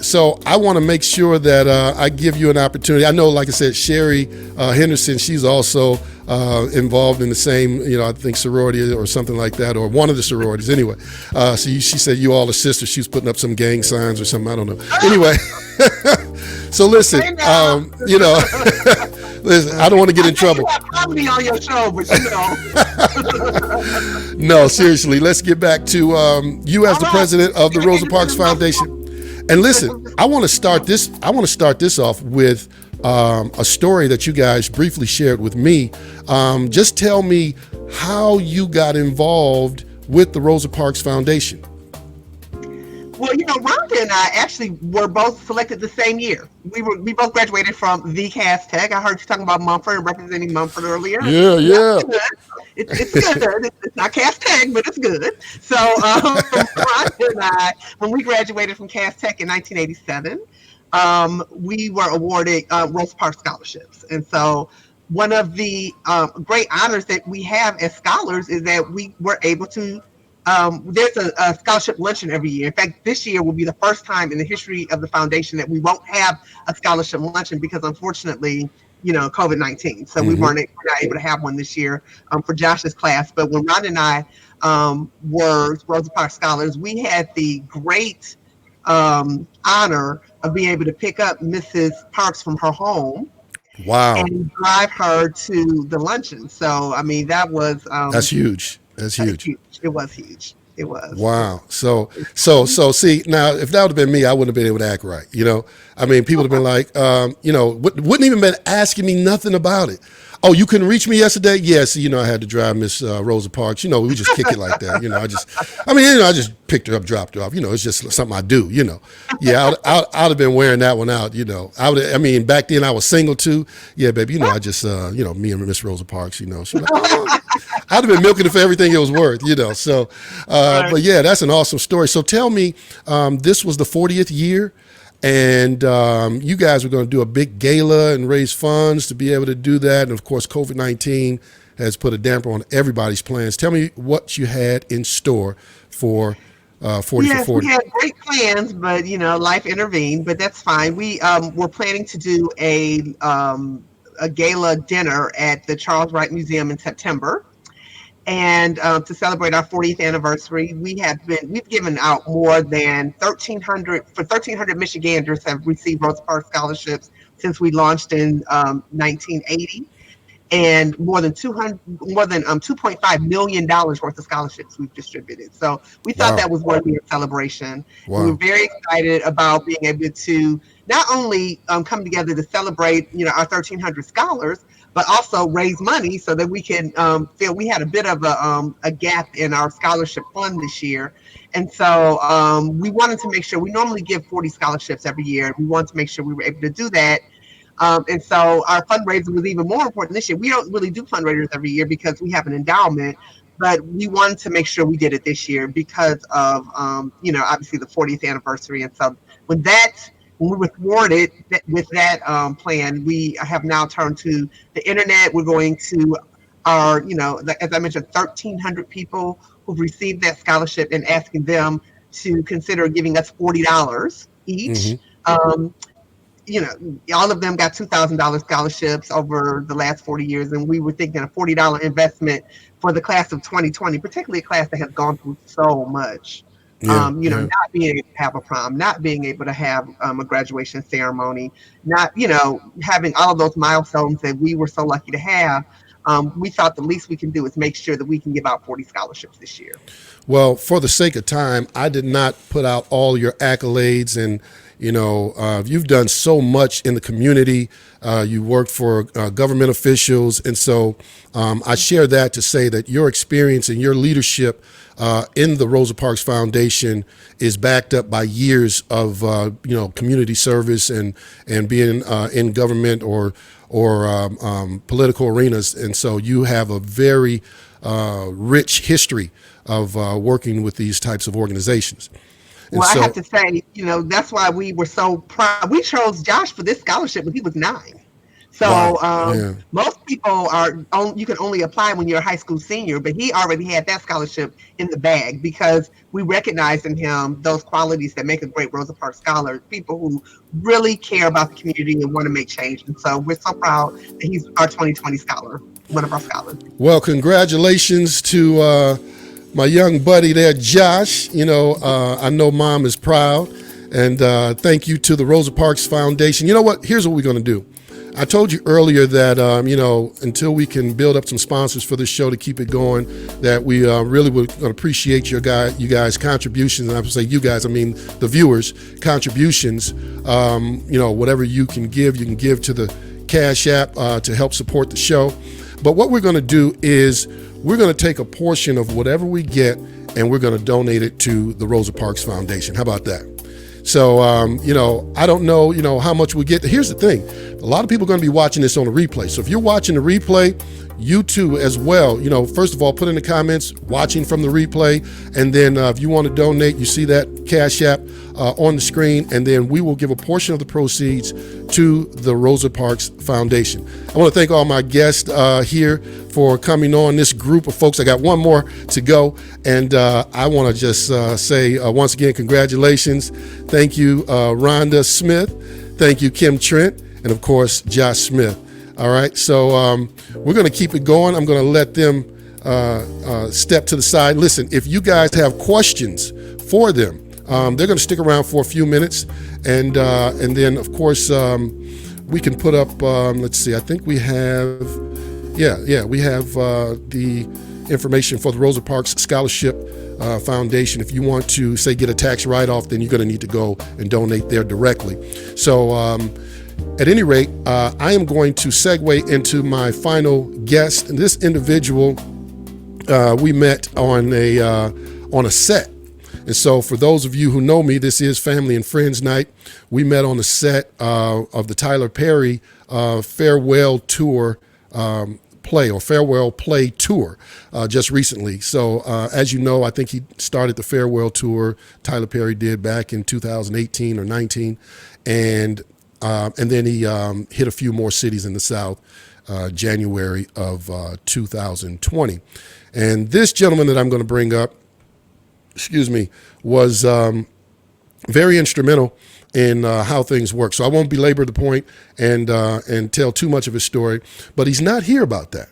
So I want to make sure that I give you an opportunity. I know, like I said, Sherry Henderson, she's also involved in the same, I think sorority or something like that, or one of the sororities. Anyway, so she said you all are sisters. She was putting up some gang signs or something. I don't know. Anyway, so listen, listen, I don't want to get in trouble. Comedy on your show, but No, seriously, let's get back to you as the president of the Rosa Parks Foundation. And listen, I want to start this off with a story that you guys briefly shared with me. Just tell me how you got involved with the Rosa Parks Foundation. Well, Rhonda and I actually were both selected the same year. We both graduated from the Cass Tech. I heard you talking about Mumford and representing Mumford earlier. Yeah. It's good. It's not Cass Tech, but it's good. So Rhonda and I, when we graduated from Cass Tech in 1987, we were awarded Rosa Parks scholarships. And so one of the great honors that we have as scholars is that we were able to there's a scholarship luncheon every year. In fact, this year will be the first time in the history of the foundation that we won't have a scholarship luncheon because unfortunately, COVID-19. So we we're not able to have one this year for Josh's class. But when Ron and I were Rosa Parks scholars, we had the great honor of being able to pick up Mrs. Parks from her home. Wow. And drive her to the luncheon. So, I mean, that was... That's huge. That's huge. It was huge. It was. Wow. So see, now if that would have been me, I wouldn't have been able to act right. I mean, people have been like, wouldn't even been asking me nothing about it. Oh, you couldn't reach me yesterday? Yes. I had to drive Miss Rosa Parks. We just kick it like that. I just picked her up, dropped her off. It's just something I do, Yeah, I'd have been wearing that one out, back then I was single too. Yeah, baby, I just, me and Miss Rosa Parks, she was like, oh. I'd have been milking it for everything it was worth, So, but yeah, that's an awesome story. So tell me, this was the 40th year. And you guys were going to do a big gala and raise funds to be able to do that. And, of course, COVID-19 has put a damper on everybody's plans. Tell me what you had in store for 40 for 40. We had great plans, but, life intervened. But that's fine. We were planning to do a gala dinner at the Charles Wright Museum in September. And to celebrate our 40th anniversary, we've given out more than 1,300 Michiganders have received Rosa Parks scholarships since we launched in 1980, and more than $2.5 million worth of scholarships we've distributed. So we thought that was worthy of celebration. Wow. We were very excited about being able to not only come together to celebrate, our 1,300 scholars, but also raise money so that we can feel we had a bit of a gap in our scholarship fund this year. And so we wanted to make sure, we normally give 40 scholarships every year. We wanted to make sure we were able to do that. And so our fundraiser was even more important this year. We don't really do fundraisers every year because we have an endowment, but we wanted to make sure we did it this year because of, obviously the 40th anniversary. And so when we were thwarted with that plan, we have now turned to the internet. We're going to our, as I mentioned, 1,300 people who've received that scholarship and asking them to consider giving us $40 each. All of them got $2,000 scholarships over the last 40 years. And we were thinking a $40 investment for the class of 2020, particularly a class that has gone through so much. Not being able to have a prom, not being able to have a graduation ceremony, not, having all of those milestones that we were so lucky to have. We thought the least we can do is make sure that we can give out 40 scholarships this year. Well, for the sake of time, I did not put out all your accolades, and you've done so much in the community. You worked for government officials, and so I share that to say that your experience and your leadership in the Rosa Parks Foundation is backed up by years of community service and being in government or political arenas, and so you have a very rich history of working with these types of organizations. Well, I have to say, that's why we were so proud. We chose Josh for this scholarship when he was 9. So most people you can only apply when you're a high school senior, but he already had that scholarship in the bag because we recognize in him those qualities that make a great Rosa Parks scholar, people who really care about the community and want to make change. And so we're so proud that he's our 2020 scholar, one of our scholars. Well, congratulations to my young buddy there, Josh. I know Mom is proud, and thank you to the Rosa Parks Foundation. You know what? Here's what we're going to do. I told you earlier that, until we can build up some sponsors for this show to keep it going, that we really would appreciate you guys' contributions. And I would say you guys, I mean the viewers' contributions. Whatever you can give to the Cash App to help support the show. But what we're going to do is we're going to take a portion of whatever we get and we're going to donate it to the Rosa Parks Foundation. How about that? So, I don't know, how much we get. Here's the thing. A lot of people are going to be watching this on a replay. So if you're watching the replay, you too as well, first of all, put in the comments, watching from the replay. And then if you want to donate, you see that Cash App on the screen. And then we will give a portion of the proceeds to the Rosa Parks Foundation. I want to thank all my guests here for coming on, this group of folks. I got one more to go. And I want to just say once again, congratulations. Thank you, Rhonda Smith. Thank you, Kim Trent. And of course, Josh Smith. All right, so we're going to keep it going. I'm going to let them step to the side. Listen, if you guys have questions for them, they're going to stick around for a few minutes. And then, of course, we can put up, let's see, I think we have, we have the information for the Rosa Parks Scholarship Foundation. If you want to, say, get a tax write-off, then you're going to need to go and donate there directly. So at any rate, I am going to segue into my final guest. And this individual we met on a set. And so for those of you who know me, this is Family and Friends Night. We met on the set of the Tyler Perry Farewell Tour Farewell Play Tour just recently. So as you know, I think he started the Farewell Tour, Tyler Perry did, back in 2018 or 19. And then he hit a few more cities in the South, January of 2020. And this gentleman that I'm going to bring up, was very instrumental in how things work. So I won't belabor the point and tell too much of his story, but he's not here about that.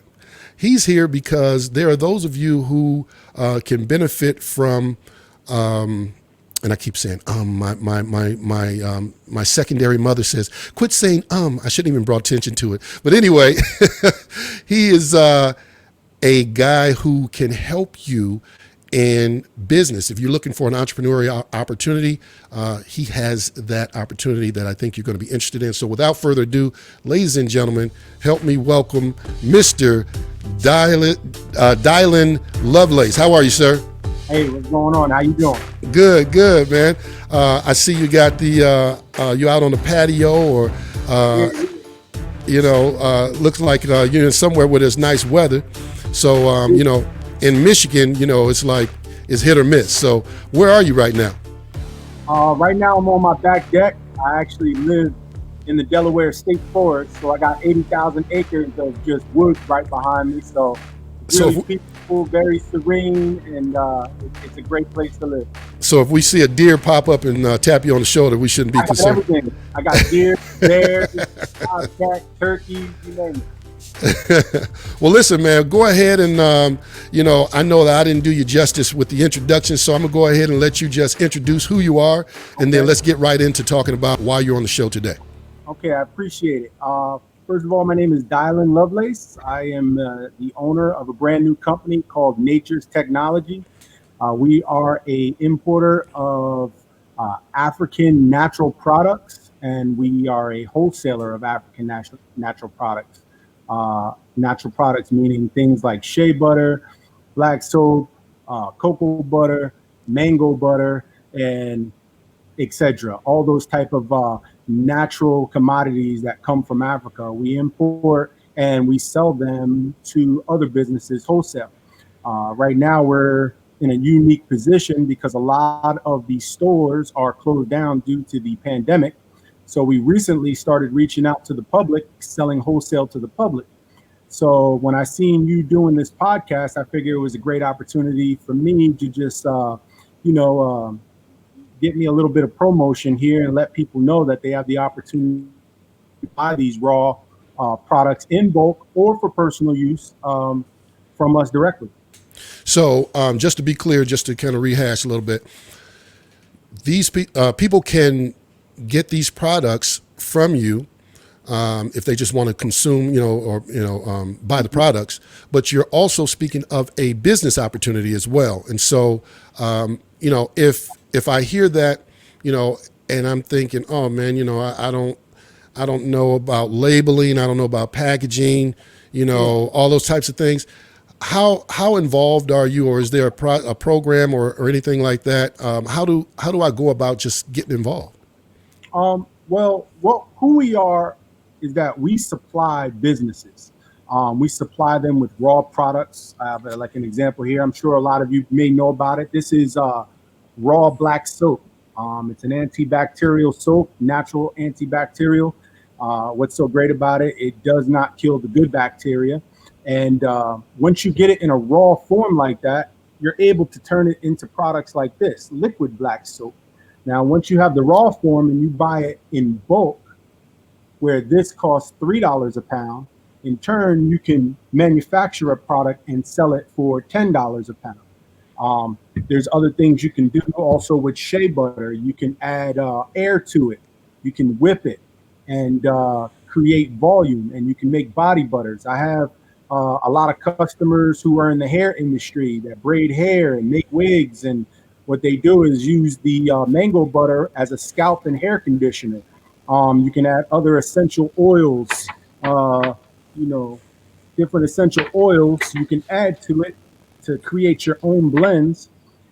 He's here because there are those of you who can benefit from, and I keep saying, my secondary mother says, quit saying, I shouldn't even brought attention to it. But anyway, he is a guy who can help you in business. If you're looking for an entrepreneurial opportunity, he has that opportunity that I think you're going to be interested in. So without further ado, ladies and gentlemen, help me welcome Mr. Dylan Lovelace. How are you, sir? Hey, what's going on? How you doing? Good, man. I see you got the you out on the patio, or looks like you're in somewhere where there's nice weather. So in Michigan, it's hit or miss. So where are you right now? Right now I'm on my back deck. I actually live in the Delaware State Forest, so I got 80,000 acres of just woods right behind me. So it's really peaceful, very serene, and it's a great place to live. So if we see a deer pop up and tap you on the shoulder, we shouldn't be concerned. Everything. I got deer, bears, cat, turkeys, you name it. Well, listen, man, go ahead and, I know that I didn't do you justice with the introduction, so I'm going to go ahead and let you just introduce who you are, and then let's get right into talking about why you're on the show today. Okay, I appreciate it. First of all, my name is Dylan Lovelace. I am the owner of a brand new company called Nature's Technology. We are a importer of African natural products, and we are a wholesaler of African natural products. Natural products meaning things like shea butter, black soap, cocoa butter, mango butter, and etc. All those type of natural commodities that come from Africa, we import and we sell them to other businesses wholesale. Right now we're in a unique position because a lot of these stores are closed down due to the pandemic. So we recently started reaching out to the public, selling wholesale to the public. So when I seen you doing this podcast, I figured it was a great opportunity for me to just, get me a little bit of promotion here and let people know that they have the opportunity to buy these raw products in bulk or for personal use from us directly. So just to be clear, just to kind of rehash a little bit, these people can get these products from you if they just want to consume, buy the products. But you're also speaking of a business opportunity as well. And so, if I hear that, and I'm thinking, oh man, I don't know about labeling, I don't know about packaging, all those types of things. how involved are you, or is there a program or anything like that? How do I go about just getting involved? Well, who we are is that we supply businesses. We supply them with raw products. I have like an example here. I'm sure a lot of you may know about it. This is raw black soap. It's an antibacterial soap, natural antibacterial. What's so great about it? It does not kill the good bacteria. And once you get it in a raw form like that, you're able to turn it into products like this, liquid black soap. Now, once you have the raw form and you buy it in bulk, where this costs $3 a pound, in turn, you can manufacture a product and sell it for $10 a pound. There's other things you can do also with shea butter. You can add air to it. You can whip it and create volume, and you can make body butters. I have a lot of customers who are in the hair industry that braid hair and make wigs, and what they do is use the mango butter as a scalp and hair conditioner. You can add other essential oils, different essential oils you can add to it to create your own blends.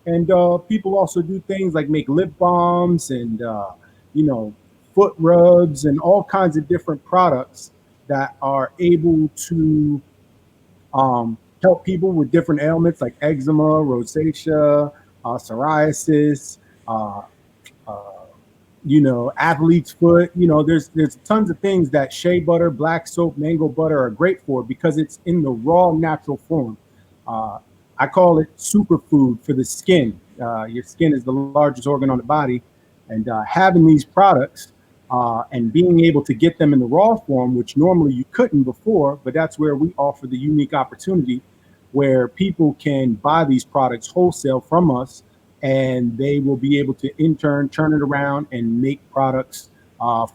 And people also do things like make lip balms and, foot rubs and all kinds of different products that are able to help people with different ailments like eczema, rosacea, psoriasis, uh, athlete's foot. There's tons of things that shea butter, black soap, mango butter are great for because it's in the raw natural form. I call it superfood for the skin. Your skin is the largest organ on the body, and having these products and being able to get them in the raw form, which normally you couldn't before, but that's where we offer the unique opportunity where people can buy these products wholesale from us, and they will be able to in turn turn it around and make products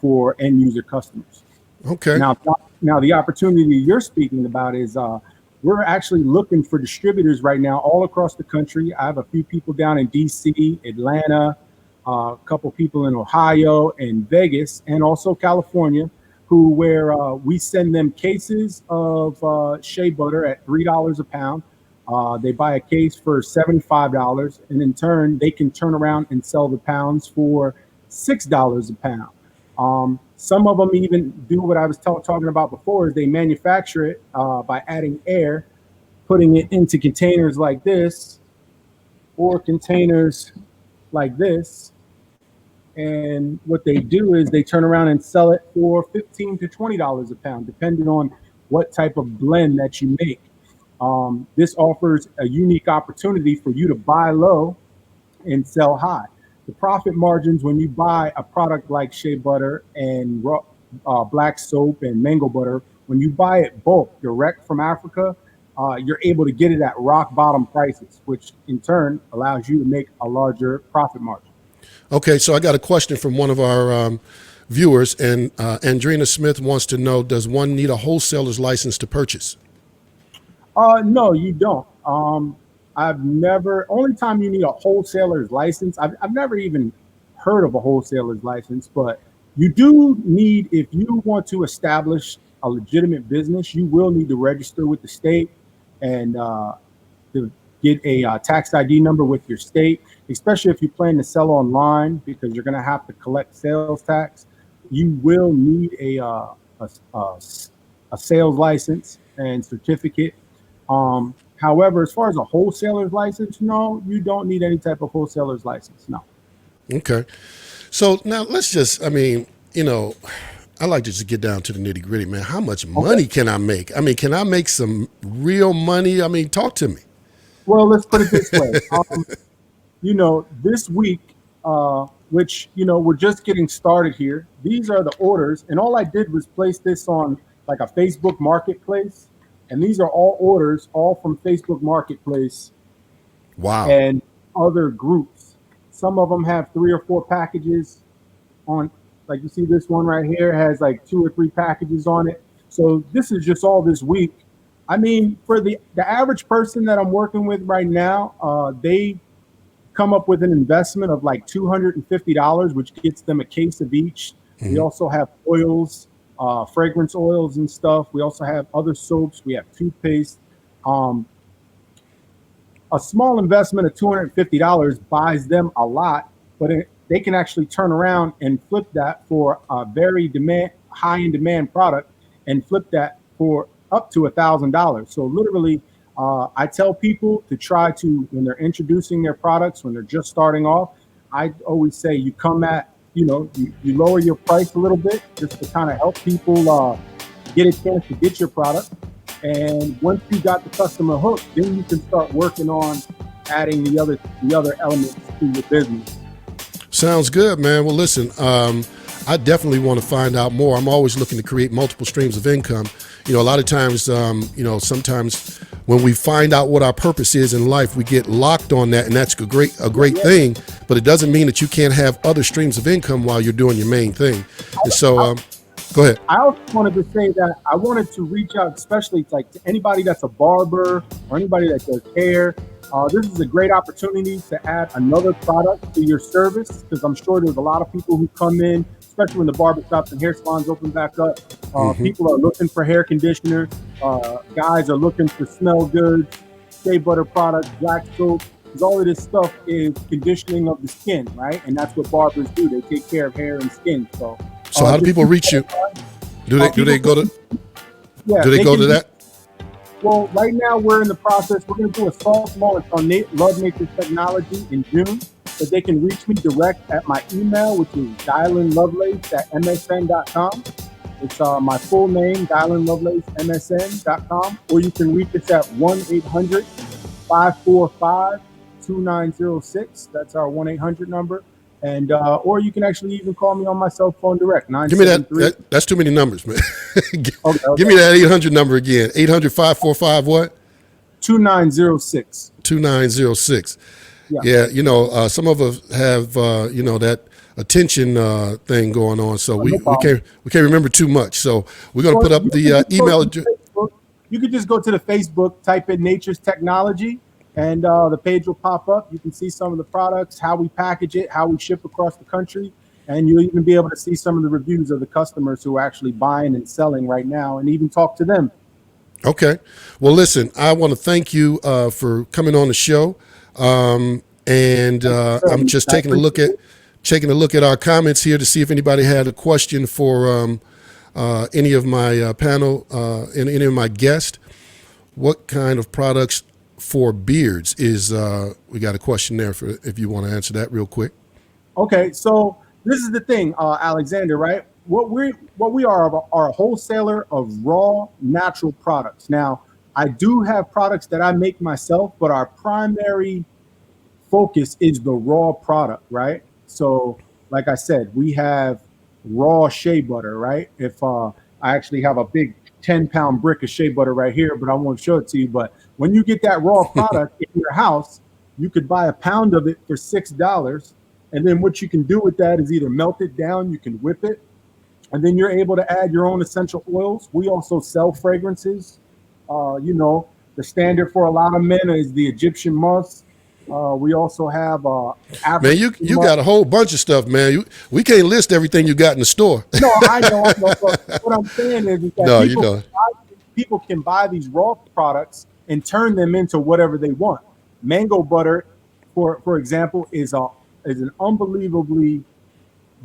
for end user customers. Okay. Now the opportunity you're speaking about is we're actually looking for distributors right now all across the country. I have a few people down in DC, Atlanta, a couple people in Ohio and Vegas, and also California, where we send them cases of shea butter at $3 a pound. They buy a case for $75, and in turn, they can turn around and sell the pounds for $6 a pound. Some of them even do what I was talking about before, is they manufacture it by adding air, putting it into containers like this, or containers like this. And what they do is they turn around and sell it for $15 to $20 a pound, depending on what type of blend that you make. This offers a unique opportunity for you to buy low and sell high. The profit margins when you buy a product like shea butter and black soap and mango butter, when you buy it bulk direct from Africa, you're able to get it at rock bottom prices, which in turn allows you to make a larger profit margin. Okay, so I got a question from one of our viewers, and Andrina Smith wants to know, does one need a wholesaler's license to purchase? No, you don't. Only time you need a wholesaler's license, I've never even heard of a wholesaler's license, but you do need, if you want to establish a legitimate business, you will need to register with the state and to get a tax ID number with your state, especially if you plan to sell online, because you're going to have to collect sales tax. You will need a sales license and certificate. However, as far as a wholesaler's license, no, you don't need any type of wholesaler's license. No. Okay. So now let's just, I like to just get down to the nitty gritty, man. How much money can I make? Can I make some real money? Talk to me. Well, let's put it this way. This week, which, we're just getting started here. These are the orders. And all I did was place this on like a Facebook marketplace. And these are all orders, all from Facebook Marketplace. Wow. And other groups. Some of them have 3 or 4 packages on, like you see this one right here has like 2 or 3 packages on it. So this is just all this week. For the average person that I'm working with right now, they come up with an investment of like $250, which gets them a case of each. Mm-hmm. We also have oils, fragrance oils and stuff. We also have other soaps. We have toothpaste. a small investment of $250 buys them a lot, but they can actually turn around and flip that for a very high in demand product and flip that for up to $1,000. So literally, I tell people to try to, when they're introducing their products, when they're just starting off, I always say you come at, you lower your price a little bit just to kind of help people get a chance to get your product. And once you got the customer hooked, then you can start working on adding the other elements to your business. Sounds good, man. Well, listen, I definitely want to find out more. I'm always looking to create multiple streams of income. A lot of times, sometimes when we find out what our purpose is in life, we get locked on that, and that's a great thing. But it doesn't mean that you can't have other streams of income while you're doing your main thing. And so, go ahead. I also wanted to say that I wanted to reach out, especially to anybody that's a barber or anybody that does hair. This is a great opportunity to add another product to your service, because I'm sure there's a lot of people who come in, especially when the barbershops and hair salons open back up. People are looking for hair conditioner. Guys are looking for smell goods, shea butter products, black soap. Because all of this stuff is conditioning of the skin, right? And that's what barbers do. They take care of hair and skin. So how do people reach you? Do they go to that? Well, right now we're in the process. We're going to do a soft launch on Love Nature's Technology in June, but they can reach me direct at my email, which is dylanlovelace@msn.com. It's my full name, dylanlovelace@msn.com, or you can reach us at 1-800-545-2906. That's our 1-800 number. And or you can actually even call me on my cell phone direct. Give me that. That's too many numbers, man. Okay. Give me that 800 number again. 800-545 what? 2906. 2906. Yeah. Some of us have that attention thing going on, so we can't remember too much. So we're gonna put up the email address. You can just go to the Facebook, type in Nature's Technology, and the page will pop up. You can see some of the products, how we package it, how we ship across the country, and you'll even be able to see some of the reviews of the customers who are actually buying and selling right now, and even talk to them. Okay. Well, listen, I want to thank you for coming on the show, and I'm just taking a look at our comments here to see if anybody had a question for any of my panel and any of my guests. What kind of products for beards is we got a question there for if you want to answer that real quick. Okay, so this is the thing, Alexander, right? What we are a wholesaler of raw natural products. Now, I do have products that I make myself, but our primary focus is the raw product, right? So, like I said, we have raw shea butter, right? If I actually have a big 10-pound brick of shea butter right here, but I won't show it to you. But when you get that raw product in your house, you could buy a pound of it for $6. And then what you can do with that is either melt it down, you can whip it, and then you're able to add your own essential oils. We also sell fragrances. The standard for a lot of men is the Egyptian musk. We also have man, you got a whole bunch of stuff, man. We can't list everything you got in the store. No, I know. What I'm saying is that people can buy these raw products and turn them into whatever they want. Mango butter, for example, is an unbelievably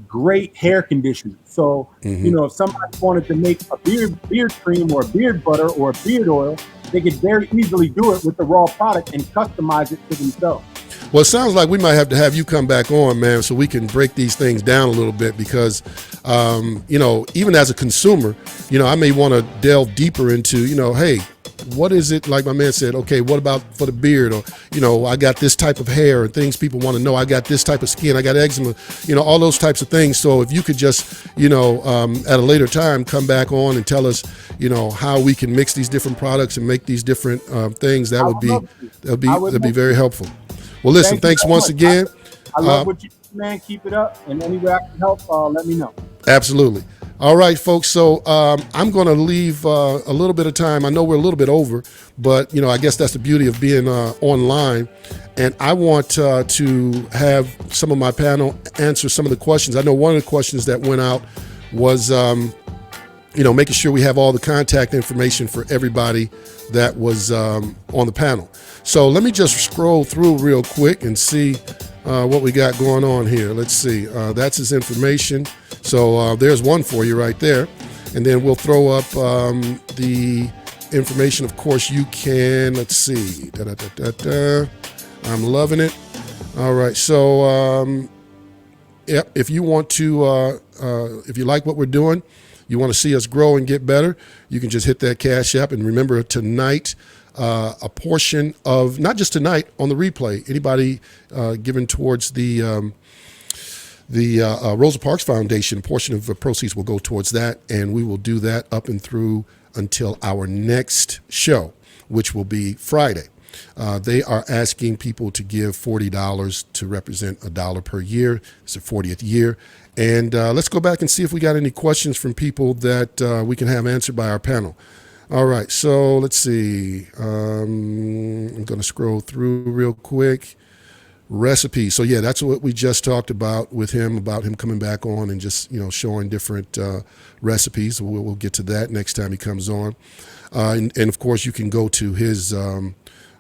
great hair conditioner. So, if somebody wanted to make a beard cream or a beard butter or a beard oil, they could very easily do it with the raw product and customize it to themselves. Well, it sounds like we might have to have you come back on, man, so we can break these things down a little bit because, even as a consumer, I may want to delve deeper into, hey, what is it, like my man said, okay, what about for the beard? Or, I got this type of hair and things people want to know. I got this type of skin. I got eczema, all those types of things. So if you could just, at a later time, come back on and tell us, how we can mix these different products and make these different things, that'd be very helpful. Well, listen, thanks once again. I love what you do, man. Keep it up. And any way I can help, let me know. Absolutely. All right, folks. So I'm going to leave a little bit of time. I know we're a little bit over, but, I guess that's the beauty of being online. And I want to have some of my panel answer some of the questions. I know one of the questions that went out was making sure we have all the contact information for everybody that was on the panel. So let me just scroll through real quick and see what we got going on here. Let's see. That's his information. So there's one for you right there. And then we'll throw up the information. Of course, you can, let's see. I'm loving it. All right. So, yep, if you want to, if you like what we're doing, you want to see us grow and get better, you can just hit that Cash App. And remember, tonight, a portion of, not just tonight, on the replay, anybody given towards the Rosa Parks Foundation, a portion of the proceeds will go towards that. And we will do that up and through until our next show, which will be Friday. They are asking people to give $40 to represent $1 per year. It's the 40th year. And let's go back and see if we got any questions from people that we can have answered by our panel. All right, so let's see. I'm going to scroll through real quick. Recipes. So yeah, that's what we just talked about with him, about him coming back on and just, showing different recipes. We'll get to that next time he comes on. And of course, you can go to his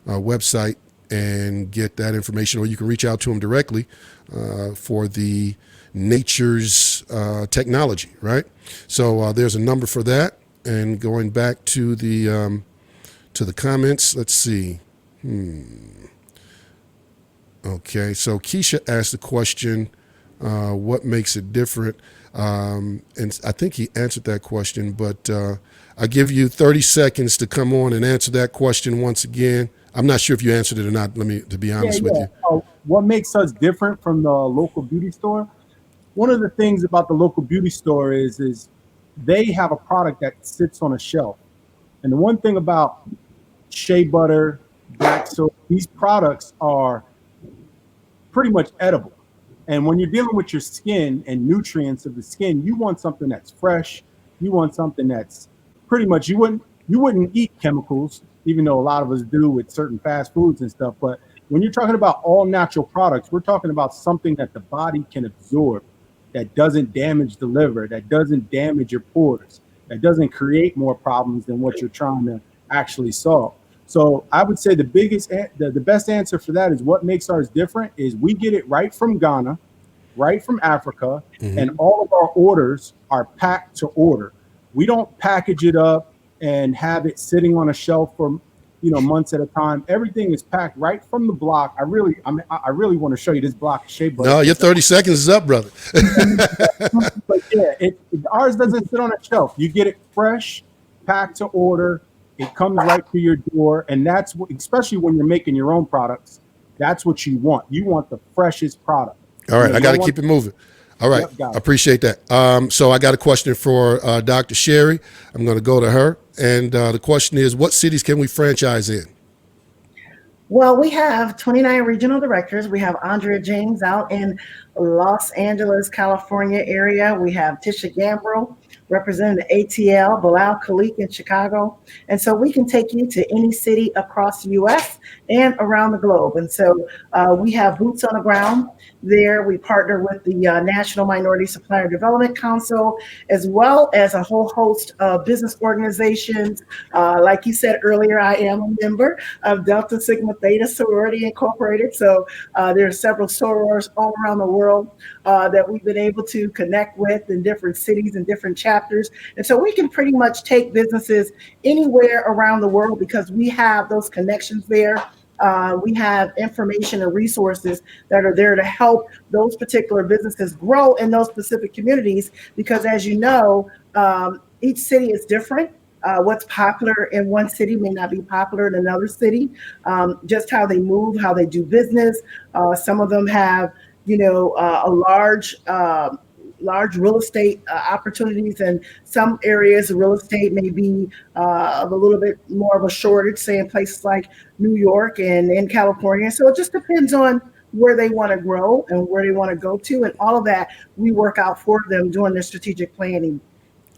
website and get that information, or you can reach out to him directly for the Nature's Technology, right? So there's a number for that. And going back to the comments, let's see. Okay, so Keisha asked the question, what makes it different? And I think he answered that question, but I give you 30 seconds to come on and answer that question once again. I'm not sure if you answered it or not, to be honest with you. What makes us different from the local beauty store? One of the things about the local beauty store is they have a product that sits on a shelf. And the one thing about shea butter, black soap, these products are pretty much edible. And when you're dealing with your skin and nutrients of the skin, you want something that's fresh. You want something that's pretty much, you wouldn't eat chemicals, even though a lot of us do with certain fast foods and stuff. But when you're talking about all natural products, we're talking about something that the body can absorb, that doesn't damage the liver, that doesn't damage your pores, that doesn't create more problems than what you're trying to actually solve. So I would say the best answer for that is what makes ours different is we get it right from Ghana, right from Africa, and all of our orders are packed to order. We don't package it up and have it sitting on a shelf for months at a time. Everything is packed right from the block. I really want to show you this block of shea butter. No, your 30 seconds is up, brother. But yeah, ours doesn't sit on a shelf. You get it fresh, packed to order. It comes right to your door, and that's what, especially when you're making your own products, that's what you want. You want the freshest product. All right, I got to keep it moving. All right, I appreciate that. So I got a question for Dr. Sherry. I'm going to go to her, and the question is, what cities can we franchise in? Well, we have 29 regional directors. We have Andrea James out in Los Angeles, California area. We have Tisha Gambrill representing the ATL, Bilal Khalik in Chicago. And so we can take you to any city across the U.S. and around the globe. And so we have boots on the ground there. We partner with the National Minority Supplier Development Council, as well as a whole host of business organizations. Like you said earlier, I am a member of Delta Sigma Theta Sorority Incorporated. So there are several sorors all around the world that we've been able to connect with in different cities and different chapters. And so we can pretty much take businesses anywhere around the world because we have those connections there. We have information and resources that are there to help those particular businesses grow in those specific communities. Because as you know, each city is different. What's popular in one city may not be popular in another city. Just how they move, how they do business. Some of them have, a large real estate opportunities, and some areas of real estate may be of a little bit more of a shortage, say in places like New York and in California. So it just depends on where they want to grow and where they want to go to, and all of that we work out for them doing their strategic planning.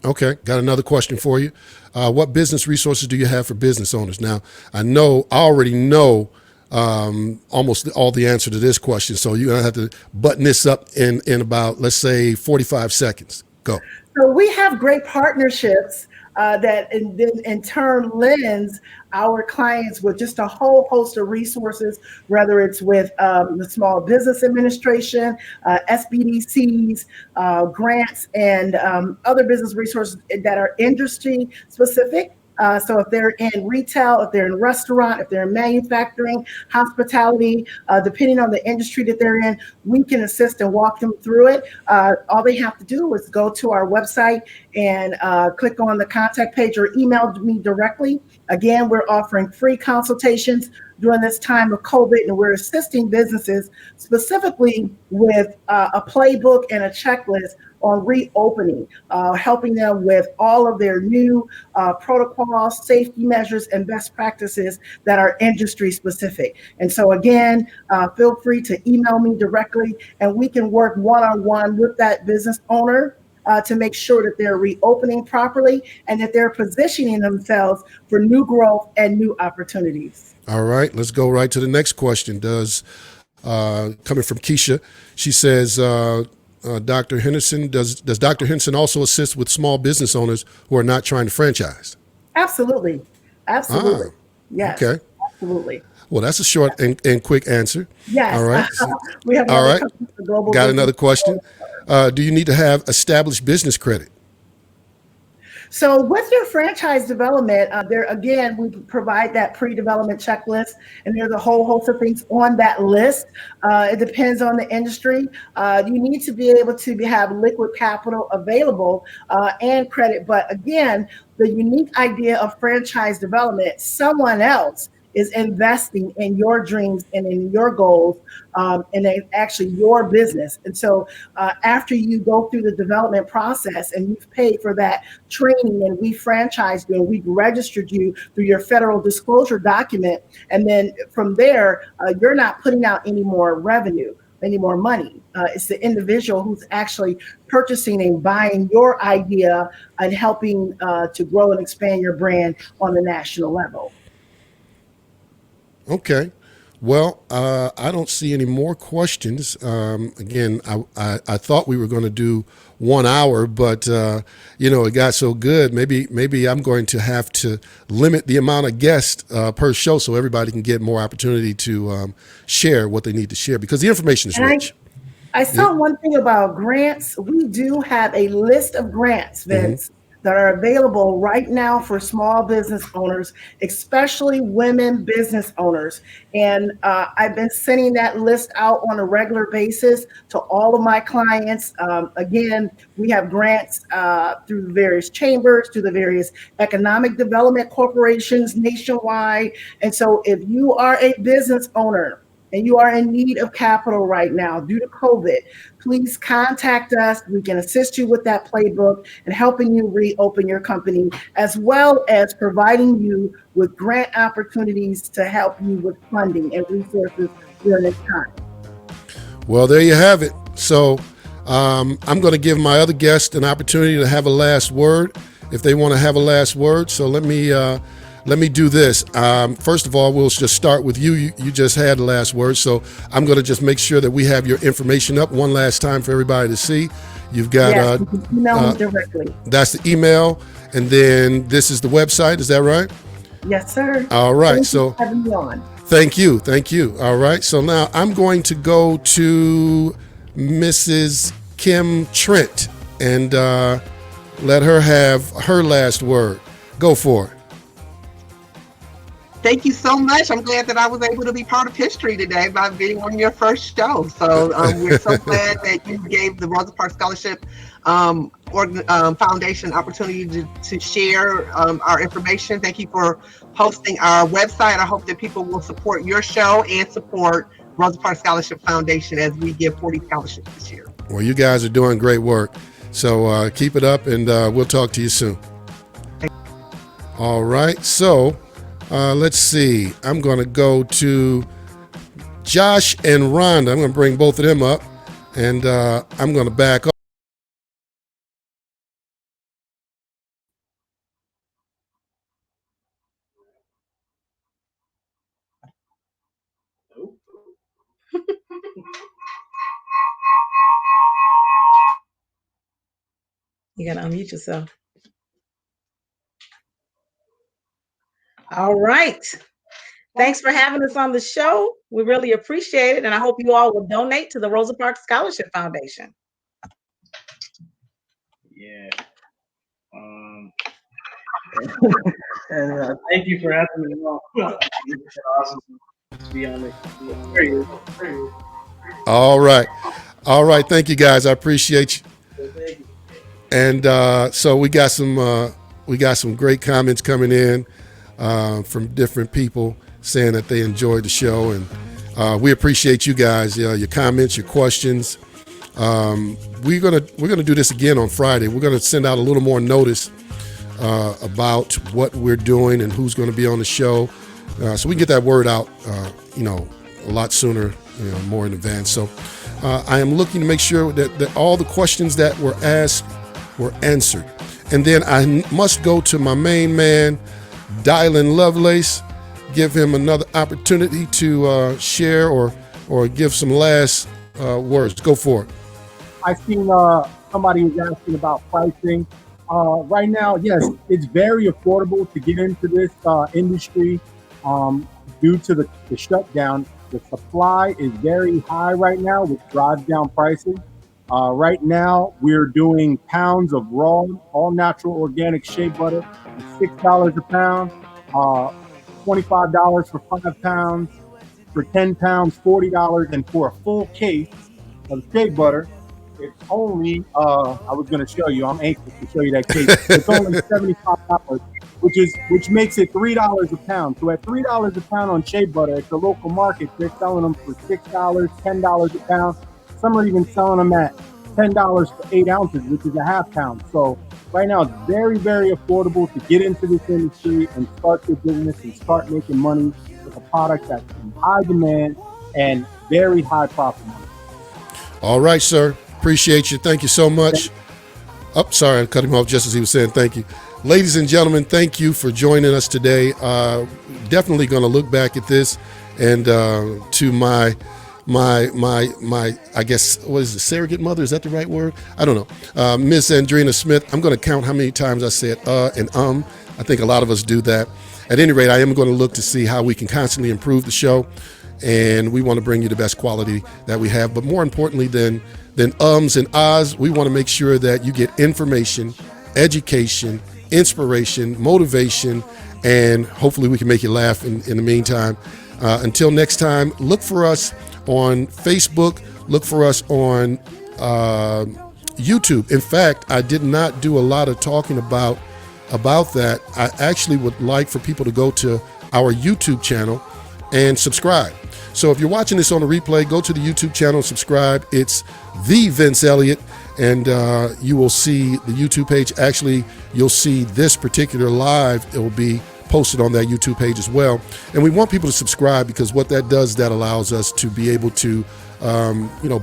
Okay, got another question for you. What business resources do you have for business owners? Now, I already know almost all the answer to this question, so you're gonna have to button this up in about, let's say, 45 seconds. Go. So we have great partnerships that then in turn lends our clients with just a whole host of resources, whether it's with the Small Business Administration, SBDCs, grants, and other business resources that are industry specific. So if they're in retail, if they're in restaurant, if they're in manufacturing, hospitality, depending on the industry that they're in, we can assist and walk them through it. All they have to do is go to our website and click on the contact page or email me directly. Again, we're offering free consultations during this time of COVID, and we're assisting businesses specifically with a playbook and a checklist on reopening, helping them with all of their new protocols, safety measures, and best practices that are industry specific. And so again, feel free to email me directly, and we can work one-on-one with that business owner to make sure that they're reopening properly and that they're positioning themselves for new growth and new opportunities. All right, let's go right to the next question. Coming from Keisha, she says, Dr. Henderson, does Dr. Henderson also assist with small business owners who are not trying to franchise? Absolutely. Absolutely. Yes. Okay. Absolutely. Well, that's a short and quick answer. Yes. All right. We have All right. global Got business. another question. Do you need to have established business credit? So with your franchise development, there again, we provide that pre-development checklist, and there's a whole host of things on that list. It depends on the industry. You need to be able to have liquid capital available and credit. But again, the unique idea of franchise development, someone else is investing in your dreams and in your goals, and actually your business. And so after you go through the development process and you've paid for that training and we franchised you and we've registered you through your federal disclosure document, and then from there, you're not putting out any more revenue, any more money. It's the individual who's actually purchasing and buying your idea and helping to grow and expand your brand on the national level. Okay. Well, I don't see any more questions. Again, I thought we were going to do 1 hour, but it got so good. Maybe I'm going to have to limit the amount of guests per show so everybody can get more opportunity to share what they need to share, because the information is rich. I saw one thing about grants. We do have a list of grants, Vince, that are available right now for small business owners, especially women business owners. And I've been sending that list out on a regular basis to all of my clients. Again, we have grants through the various chambers, through the various economic development corporations nationwide. And so if you are a business owner and you are in need of capital right now due to COVID, please contact us. We can assist you with that playbook and helping you reopen your company, as well as providing you with grant opportunities to help you with funding and resources during this time. Well, there you have it. So I'm going to give my other guest an opportunity to have a last word if they want to have a last word. So let me do this. First of all, we'll just start with you. You just had the last word. So I'm going to just make sure that we have your information up one last time for everybody to see. You've got you can email me directly. That's the email. And then this is the website. Is that right? Yes, sir. All right. Thank you for having me on. Thank you. Thank you. All right. So now I'm going to go to Mrs. Kim Trent and let her have her last word. Go for it. Thank you so much. I'm glad that I was able to be part of history today by being on your first show. So we're so glad that you gave the Rosa Parks Scholarship Foundation opportunity to share our information. Thank you for hosting our website. I hope that people will support your show and support Rosa Parks Scholarship Foundation as we give 40 scholarships this year. Well, you guys are doing great work. So keep it up, and we'll talk to you soon. All right. So let's see. I'm going to go to Josh and Rhonda. I'm going to bring both of them up, and I'm going to back up. You got to unmute yourself. All right. Thanks for having us on the show. We really appreciate it. And I hope you all will donate to the Rosa Parks Scholarship Foundation. Yeah. And thank you for having me on. It's awesome to be on it. All right. All right. Thank you, guys. I appreciate you. And so we got some great comments coming in from different people saying that they enjoyed the show, and we appreciate you guys, your comments, your questions. We're gonna do this again on Friday. We're gonna send out a little more notice about what we're doing and who's going to be on the show, so we can get that word out, a lot sooner, more in advance. So I am looking to make sure that all the questions that were asked were answered. And then I must go to my main man, Dylan Lovelace, give him another opportunity to share or give some last words. Go for it. I seen somebody was asking about pricing. Right now, yes, it's very affordable to get into this industry due to the shutdown. The supply is very high right now, which drives down pricing. Right now, we're doing pounds of raw, all natural organic shea butter, $6 a pound, $25 for 5 pounds, for 10 pounds, $40, and for a full case of shea butter, it's only, I was going to show you, I'm anxious to show you that case. It's only $75, which makes it $3 a pound. So at $3 a pound on shea butter at the local market, they're selling them for $6, $10 a pound. Some are even selling them at $10 for 8 ounces, which is a half pound. So right now, it's very, very affordable to get into this industry and start your business and start making money with a product that's in high demand and very high profit money. All right, sir. Appreciate you. Thank you so much. Oh, sorry, I cut him off just as he was saying thank you. Ladies and gentlemen, thank you for joining us today. Definitely going to look back at this and to my I guess, what is it, surrogate mother? Is that the right word? I don't know. Miss Andrina Smith, I'm going to count how many times I said and I think a lot of us do that. At any rate, I am going to look to see how we can constantly improve the show, and we want to bring you the best quality that we have. But more importantly than ums and ahs, we want to make sure that you get information, education, inspiration, motivation, and hopefully we can make you laugh in the meantime. Until next time, look for us on Facebook, look for us on YouTube. In fact, I did not do a lot of talking about that. I actually would like for people to go to our YouTube channel and subscribe. So if you're watching this on a replay, go to the YouTube channel and subscribe. It's The Vince Eliot, and you will see the YouTube page. Actually, you'll see this particular live. It will be posted on that YouTube page as well. And we want people to subscribe because what that does, that allows us to be able to,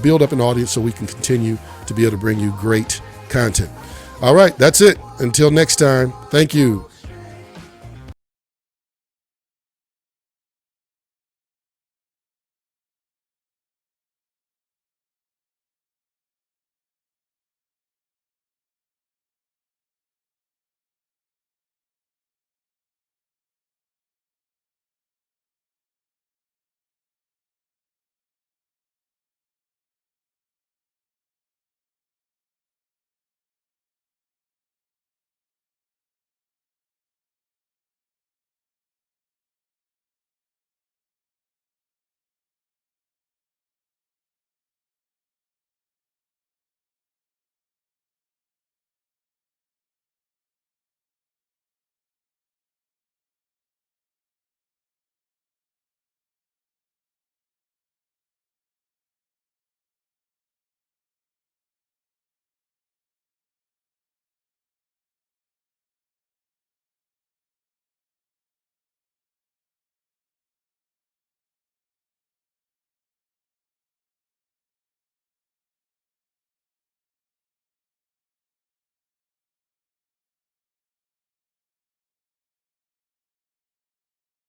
build up an audience so we can continue to be able to bring you great content. All right, that's it. Until next time, thank you.